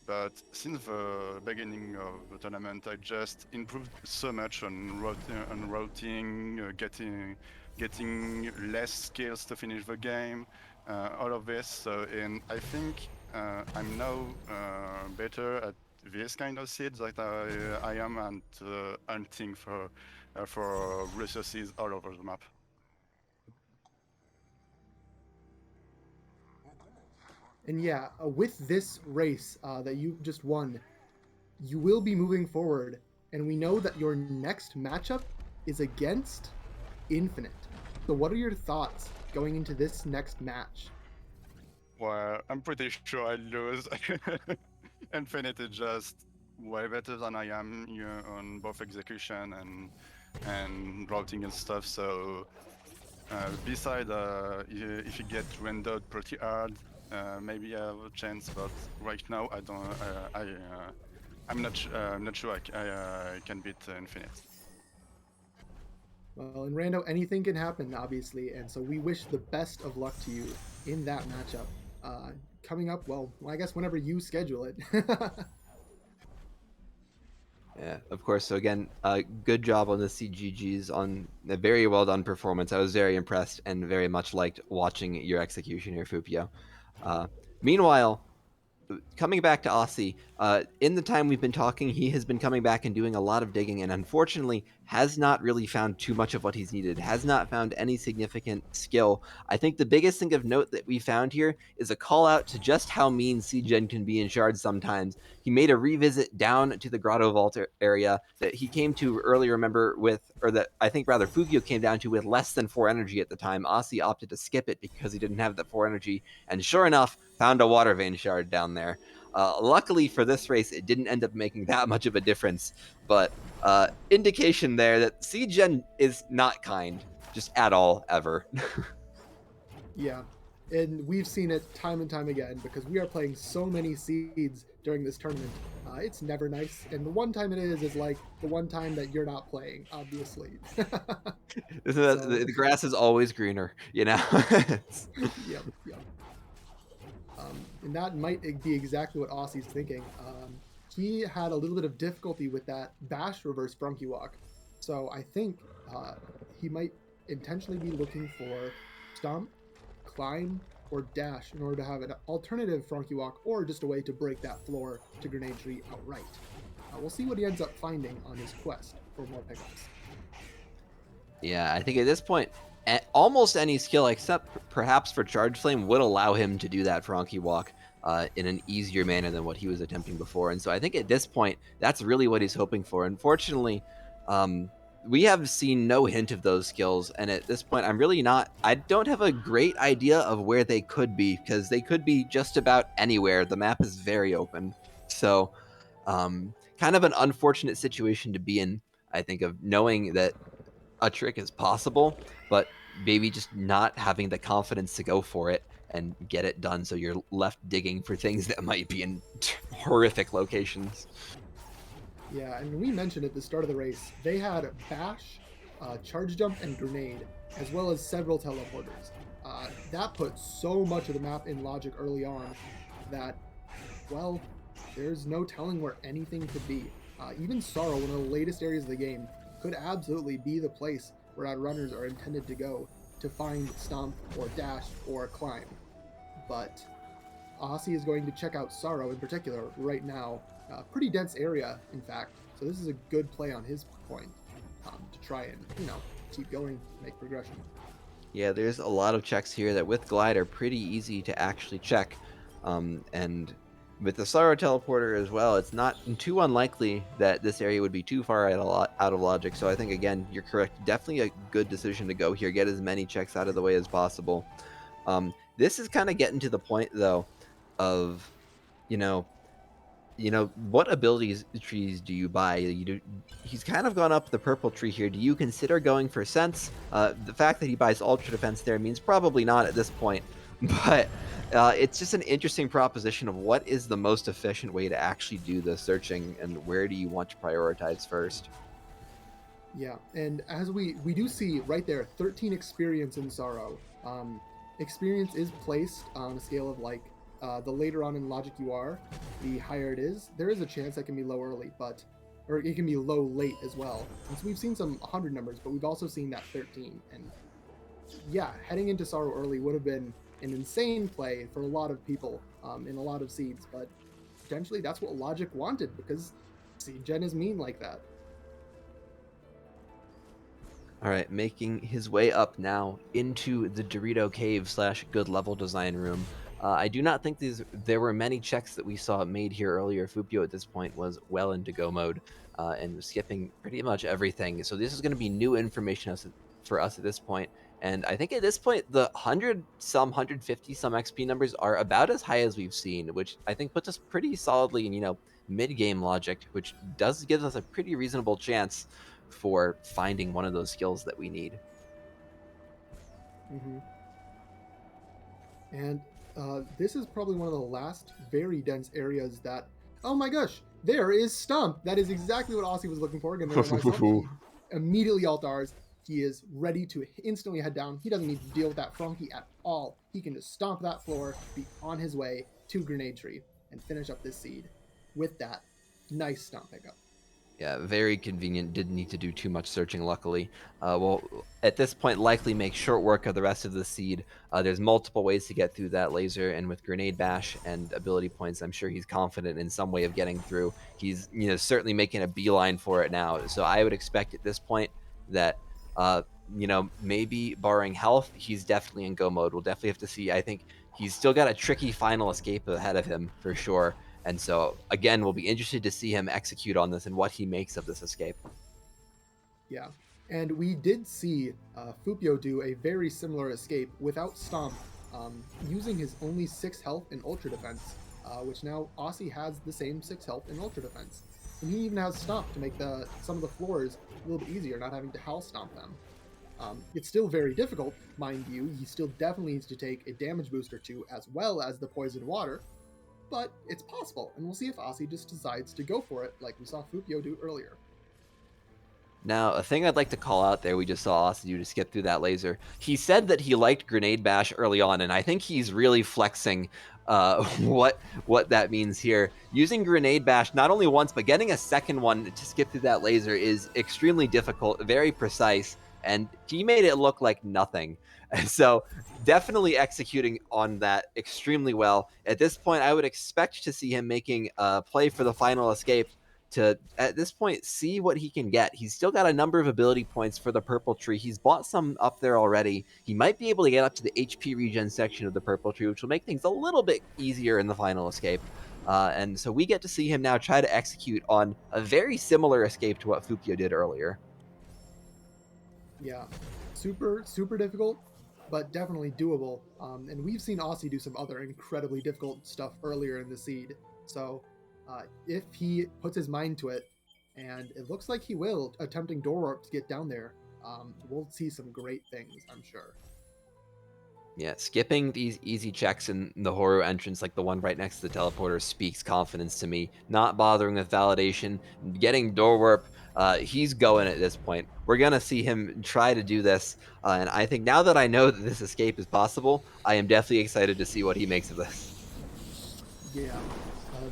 But since the beginning of the tournament, I just improved so much on routing, getting less skills to finish the game, all of this. So, and I think I'm now better at this kind of seeds that I am and hunting for resources all over the map. And yeah, with this race that you just won, you will be moving forward, and we know that your next matchup is against Infinite. So what are your thoughts going into this next match? Well, I'm pretty sure I'll lose. Infinite is just way better than I am on both execution and routing and stuff. So besides, if you get rendered pretty hard, maybe I have a chance. But right now, I don't. I'm not sure I can beat Infinite. Well, in Rando, anything can happen, obviously, and so we wish the best of luck to you in that matchup. Coming up, well, I guess whenever you schedule it. Yeah, of course. So again, good job on the CGGs, on a very well done performance. I was very impressed and very much liked watching your execution here, Foopyo. Meanwhile, coming back to Osse, in the time we've been talking, he has been coming back and doing a lot of digging, and unfortunately has not really found too much of what he's needed, has not found any significant skill. I think the biggest thing of note that we found here is a call out to just how mean CGen can be in shards sometimes. He made a revisit down to the Grotto Vault area that he came to earlier, remember, or that I think rather Foopyo came down to with less than 4 energy at the time. Osse opted to skip it because he didn't have that 4 energy, and sure enough, found a water vein shard down there. Luckily for this race, it didn't end up making that much of a difference, but indication there that CGen is not kind, just at all, ever. Yeah, and we've seen it time and time again because we are playing so many seeds during this tournament. It's never nice, and the one time it is like the one time that you're not playing, obviously. The grass is always greener, Yep. And that might be exactly what Osse's thinking. He had a little bit of difficulty with that bash reverse Frunky Walk, so I think he might intentionally be looking for Stomp, Climb, or Dash in order to have an alternative Frunky Walk, or just a way to break that floor to Grenade Tree outright. We'll see what he ends up finding on his quest for more pickups. Yeah, I think at this point, almost any skill except perhaps for Charge Flame would allow him to do that Frankie Walk in an easier manner than what he was attempting before. And so I think at this point, that's really what he's hoping for. Unfortunately, we have seen no hint of those skills, and at this point, I don't have a great idea of where they could be, because they could be just about anywhere. The map is very open. So, kind of an unfortunate situation to be in, I think, of knowing that a trick is possible, but maybe just not having the confidence to go for it and get it done, so you're left digging for things that might be in horrific locations. Yeah, and we mentioned at the start of the race, they had Bash, Charge Jump, and Grenade, as well as several teleporters. That put so much of the map in logic early on that, well, there's no telling where anything could be. Even Sorrow, one of the latest areas of the game, could absolutely be the place where our runners are intended to go to find Stomp or Dash or Climb. But Osse is going to check out Sorrow in particular right now. Pretty dense area, in fact, so this is a good play on his point to try and, keep going, make progression. Yeah, there's a lot of checks here that with Glide are pretty easy to actually check. And with the Sorrow teleporter as well, it's not too unlikely that this area would be too far out of logic. So I think, again, you're correct. Definitely a good decision to go here. Get as many checks out of the way as possible. This is kind of getting to the point, though, of, what abilities trees do you buy? He's kind of gone up the purple tree here. Do you consider going for Sense? The fact that he buys Ultra Defense there means probably not at this point, but it's just an interesting proposition of what is the most efficient way to actually do the searching, and where do you want to prioritize first? Yeah, and as we do see right there, 13 experience in Sorrow. Experience is placed on a scale of like, the later on in logic you are, the higher it is. There is a chance that can be low early, or it can be low late as well. And so we've seen some 100 numbers, but we've also seen that 13. And yeah, heading into Sorrow early would have been an insane play for a lot of people in a lot of seeds, but potentially that's what Logic wanted, because seed gen is mean like that. All right, making his way up now into the Dorito Cave / good level design room. I do not think there were many checks that we saw made here earlier. Foopyo at this point was well into go mode and was skipping pretty much everything. So this is going to be new information for us at this point. And I think at this point, the 150 some XP numbers are about as high as we've seen, which I think puts us pretty solidly in, mid-game logic, which does give us a pretty reasonable chance for finding one of those skills that we need. Mm-hmm. And this is probably one of the last very dense areas that, oh my gosh, there is Stump. That is exactly what Osse was looking for. Again, he immediately altars. He is ready to instantly head down. He doesn't need to deal with that Frankie at all. He can just stomp that floor, be on his way to Grenade Tree, and finish up this seed with that nice stomp pickup. Yeah, very convenient. Didn't need to do too much searching, luckily. Well, at this point, likely make short work of the rest of the seed. There's multiple ways to get through that laser, and with Grenade Bash and ability points, I'm sure he's confident in some way of getting through. He's, certainly making a beeline for it now. So I would expect at this point that, maybe barring health, he's definitely in go mode. We'll definitely have to see. I think he's still got a tricky final escape ahead of him, for sure. And so, again, we'll be interested to see him execute on this and what he makes of this escape. Yeah, and we did see Foopyo do a very similar escape without Stomp, using his only 6 health in Ultra Defense, which now Osse has the same 6 health in Ultra Defense. And he even has Stomp to make some of the floors a little bit easier, not having to Howl Stomp them. It's still very difficult, mind you. He still definitely needs to take a damage boost or 2, as well as the Poison Water, but it's possible, and we'll see if Osse just decides to go for it like we saw Foopyo do earlier. Now, a thing I'd like to call out there, we just saw Osse do to skip through that laser. He said that he liked Grenade Bash early on, and I think he's really flexing what that means here. Using Grenade Bash not only once, but getting a second one to skip through that laser is extremely difficult, very precise, and he made it look like nothing. And so definitely executing on that extremely well. At this point, I would expect to see him making a play for the final escape to, at this point, see what he can get. He's still got a number of ability points for the purple tree. He's bought some up there already. He might be able to get up to the HP regen section of the purple tree, which will make things a little bit easier in the final escape. And so we get to see him now try to execute on a very similar escape to what Foopyo did earlier. Yeah, super difficult, but definitely doable. And we've seen Aussie do some other incredibly difficult stuff earlier in the seed. So if he puts his mind to it, and it looks like he will, attempting door warp to get down there, we'll see some great things, I'm sure. Yeah, skipping these easy checks in the Horu entrance, like the one right next to the teleporter, speaks confidence to me. Not bothering with validation, getting door warp. He's going at this point. We're gonna see him try to do this, and I think now that I know that this escape is possible, I am definitely excited to see what he makes of this. Yeah,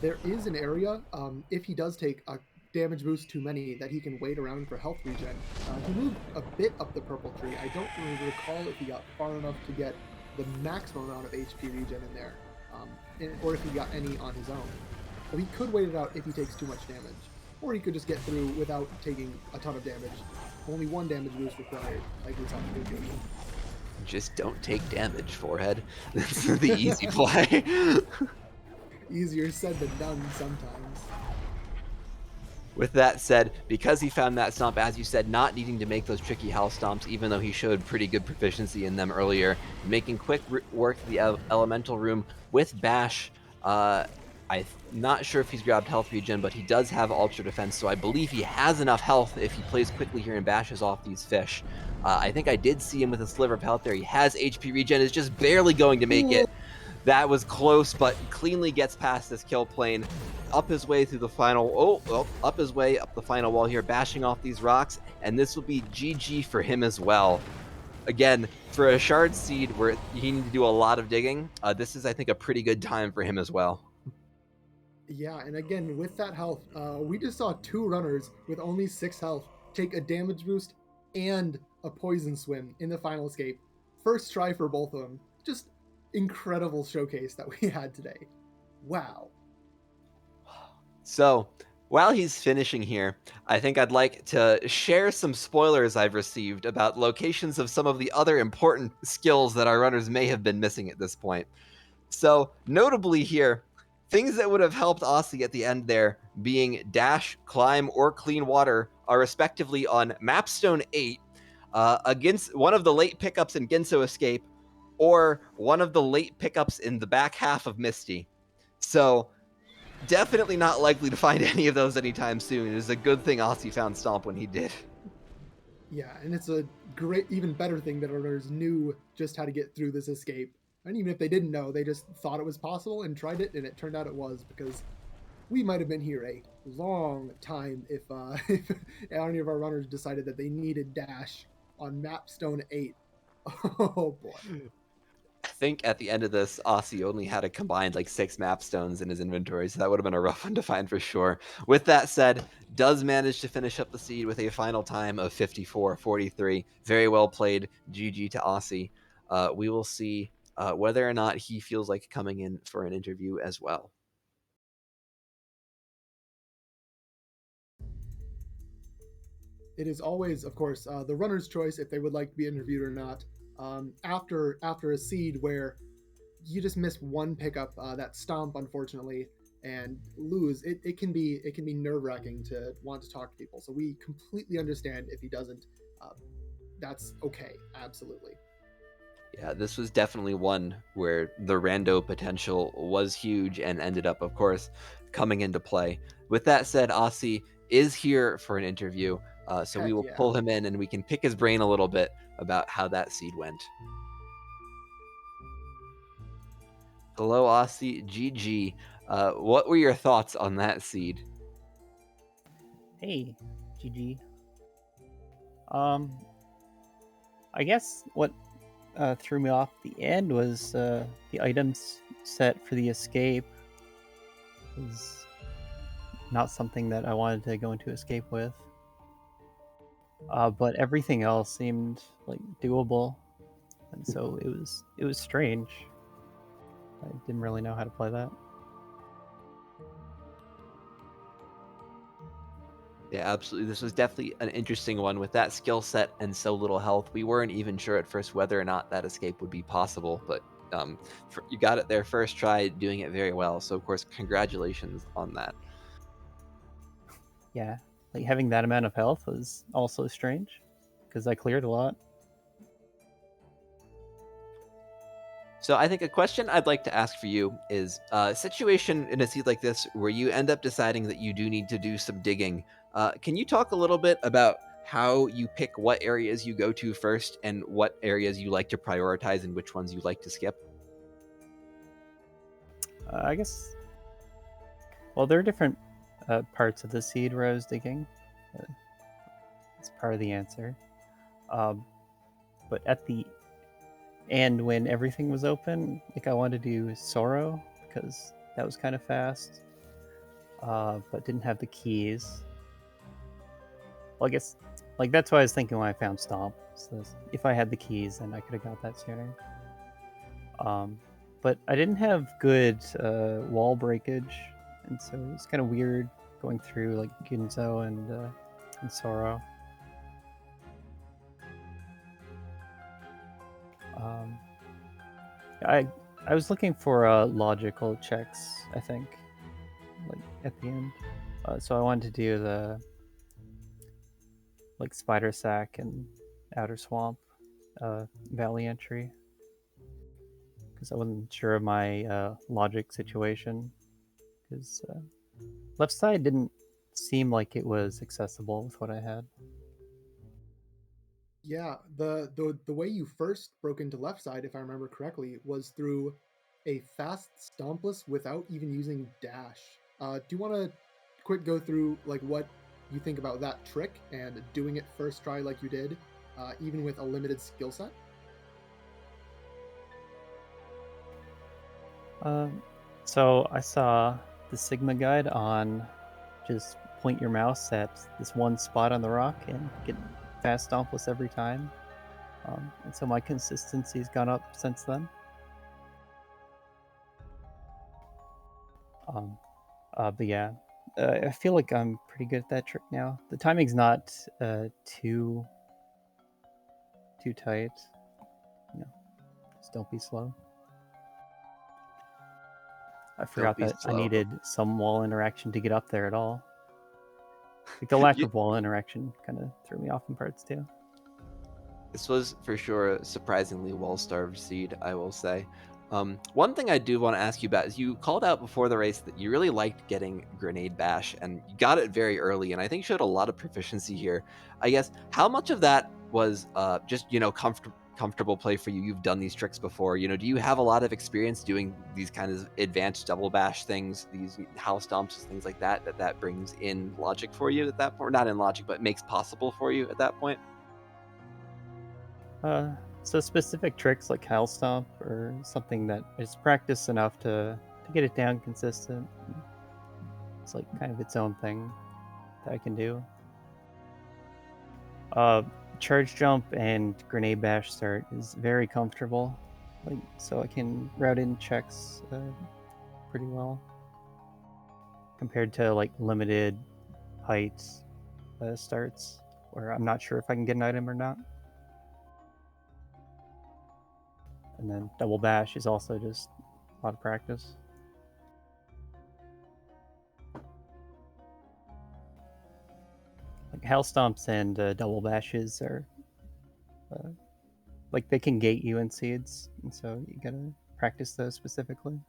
there is an area, if he does take a damage boost too many, that he can wait around for health regen. He moved a bit up the purple tree. I don't really recall if he got far enough to get the maximum amount of HP regen in there, or if he got any on his own. So he could wait it out if he takes too much damage, or he could just get through without taking a ton of damage. Only one damage boost required, like we saw in Foopyo. Just don't take damage, forehead. That's the easy play. Easier said than done sometimes. With that said, because he found that stomp, as you said, not needing to make those tricky house stomps, even though he showed pretty good proficiency in them earlier, making quick work the elemental room with Bash. I'm not sure if he's grabbed health regen, but he does have ultra defense, so I believe he has enough health if he plays quickly here and bashes off these fish. I think I did see him with a sliver of health there. He has HP regen, is just barely going to make it. That was close, but cleanly gets past this kill plane, up his way through the final, up his way up the final wall here, bashing off these rocks, and this will be GG for him as well. Again, for a shard seed where you need to do a lot of digging, this is, I think, a pretty good time for him as well. Yeah, and again, with that health, we just saw two runners with only 6 health take a damage boost and a poison swim in the final escape. First try for both of them. Just incredible showcase that we had today. Wow. So, while he's finishing here, I think I'd like to share some spoilers I've received about locations of some of the other important skills that our runners may have been missing at this point. So, notably here, things that would have helped Aussie at the end there, being dash, climb, or clean water, are respectively on Mapstone 8, against one of the late pickups in Genso Escape, or one of the late pickups in the back half of Misty. So, definitely not likely to find any of those anytime soon. It is a good thing Aussie found Stomp when he did. Yeah, and it's a great, even better thing that our runners knew just how to get through this escape. And even if they didn't know, they just thought it was possible and tried it, and it turned out it was, because we might have been here a long time if if any of our runners decided that they needed dash on Mapstone 8. Oh boy. I think at the end of this, Aussie only had a combined like 6 map stones in his inventory, so that would have been a rough one to find for sure. With that said, does manage to finish up the seed with a final time of 54-43. Very well played. GG to Aussie. We will see whether or not he feels like coming in for an interview as well. It is always, of course, the runner's choice if they would like to be interviewed or not. After a seed where you just miss one pickup, that stomp, unfortunately, and lose, it can be nerve wracking to want to talk to people. So we completely understand if he doesn't. That's okay, absolutely. Yeah, this was definitely one where the rando potential was huge and ended up, of course, coming into play. With that said, Aussie is here for an interview, so we Heck will yeah. pull him in and we can pick his brain a little bit about how that seed went. Hello, Aussie. GG. What were your thoughts on that seed? Hey, GG. I guess what threw me off the end was the items set for the escape is not something that I wanted to go into escape with. But everything else seemed like doable, and so it was strange. I didn't really know how to play that. Yeah, absolutely. This was definitely an interesting one with that skill set and so little health. We weren't even sure at first whether or not that escape would be possible, but you got it there first try, doing it very well. So, of course, congratulations on that. Yeah, like having that amount of health was also strange. because I cleared a lot. So I think a question I'd like to ask for you is a situation in a seed like this where you end up deciding that you do need to do some digging. Can you talk a little bit about how you pick what areas you go to first and what areas you like to prioritize and which ones you like to skip? I guess. Well, there are different parts of the seed where I was digging. Uh, it's part of the answer. Um, but at the end, when everything was open, like I wanted to do Sorrow because that was kind of fast, but didn't have the keys. Well, I guess like that's what I was thinking when I found Stomp. So if I had the keys, then I could have got that sooner. But I didn't have good wall breakage, and so it was kind of weird going through like Ginzo and Sorrow. I was looking for logical checks, I think, like at the end. So I wanted to do the like Spider Sack and Outer Swamp Valley entry because I wasn't sure of my logic situation. Because left side didn't seem like it was accessible with what I had. Yeah, the way you first broke into left side, if I remember correctly, was through a fast stompless without even using dash. Do you want to quick go through like what you think about that trick and doing it first try like you did, even with a limited skill set? So I saw the Sigma guide on just point your mouse at this one spot on the rock and get fast stompless every time. And so my consistency's gone up since then. But yeah, I feel like I'm pretty good at that trick now. The timing's not too tight. You know, just don't be slow. I forgot be that I slow. needed some wall interaction to get up there at all. Like the lack of wall interaction kind of threw me off in parts too. This was for sure a surprisingly well-starved seed, I will say. One thing I do want to ask you about is you called out before the race that you really liked getting Grenade Bash, and you got it very early, and I think showed a lot of proficiency here. I guess, how much of that was just, comfortable play for you? You've done these tricks before. Do you have a lot of experience doing these kind of advanced double bash things, these house stomps, things like that brings in logic for you at that point? Not in logic, but makes possible for you at that point? So specific tricks like Hell Stomp or something that is practiced enough to get it down consistent. It's like kind of its own thing that I can do. Charge Jump and Grenade Bash start is very comfortable. Like so I can route in checks pretty well compared to like limited height starts where I'm not sure if I can get an item or not. And then double bash is also just a lot of practice. Like Hell Stomps and double bashes are like they can gate you in seeds, and so you gotta practice those specifically.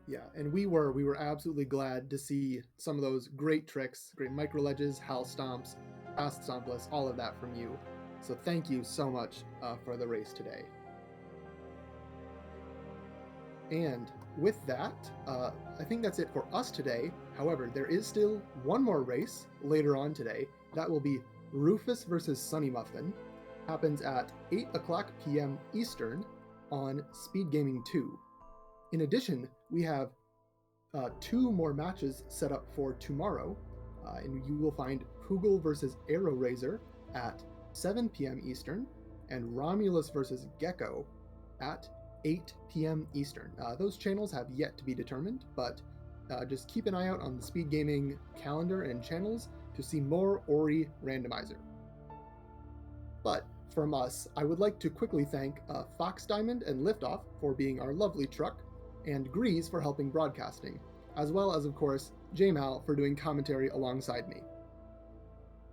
Yeah, and we were absolutely glad to see some of those great tricks, great micro ledges, Hal Stomps, Fast Stompless, all of that from you. So thank you so much for the race today. And with that, I think that's it for us today. However, there is still one more race later on today. That will be Rufus versus Sunny Muffin. Happens at 8 o'clock p.m. Eastern on SpeedGaming 2. In addition, we have 2 more matches set up for tomorrow, and you will find Poogle versus Arrow Razor at 7 p.m. Eastern, and Romulus versus Gecko at 8 p.m. Eastern. Those channels have yet to be determined, but just keep an eye out on the SpeedGaming calendar and channels to see more Ori Randomizer. But from us, I would like to quickly thank Fox Diamond and Liftoff for being our lovely truck, and Grease for helping broadcasting, as well as, of course, J-Mal for doing commentary alongside me.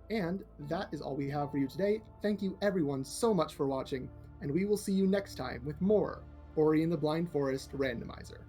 And that is all we have for you today. Thank you everyone so much for watching, and we will see you next time with more Ori and the Blind Forest Randomizer.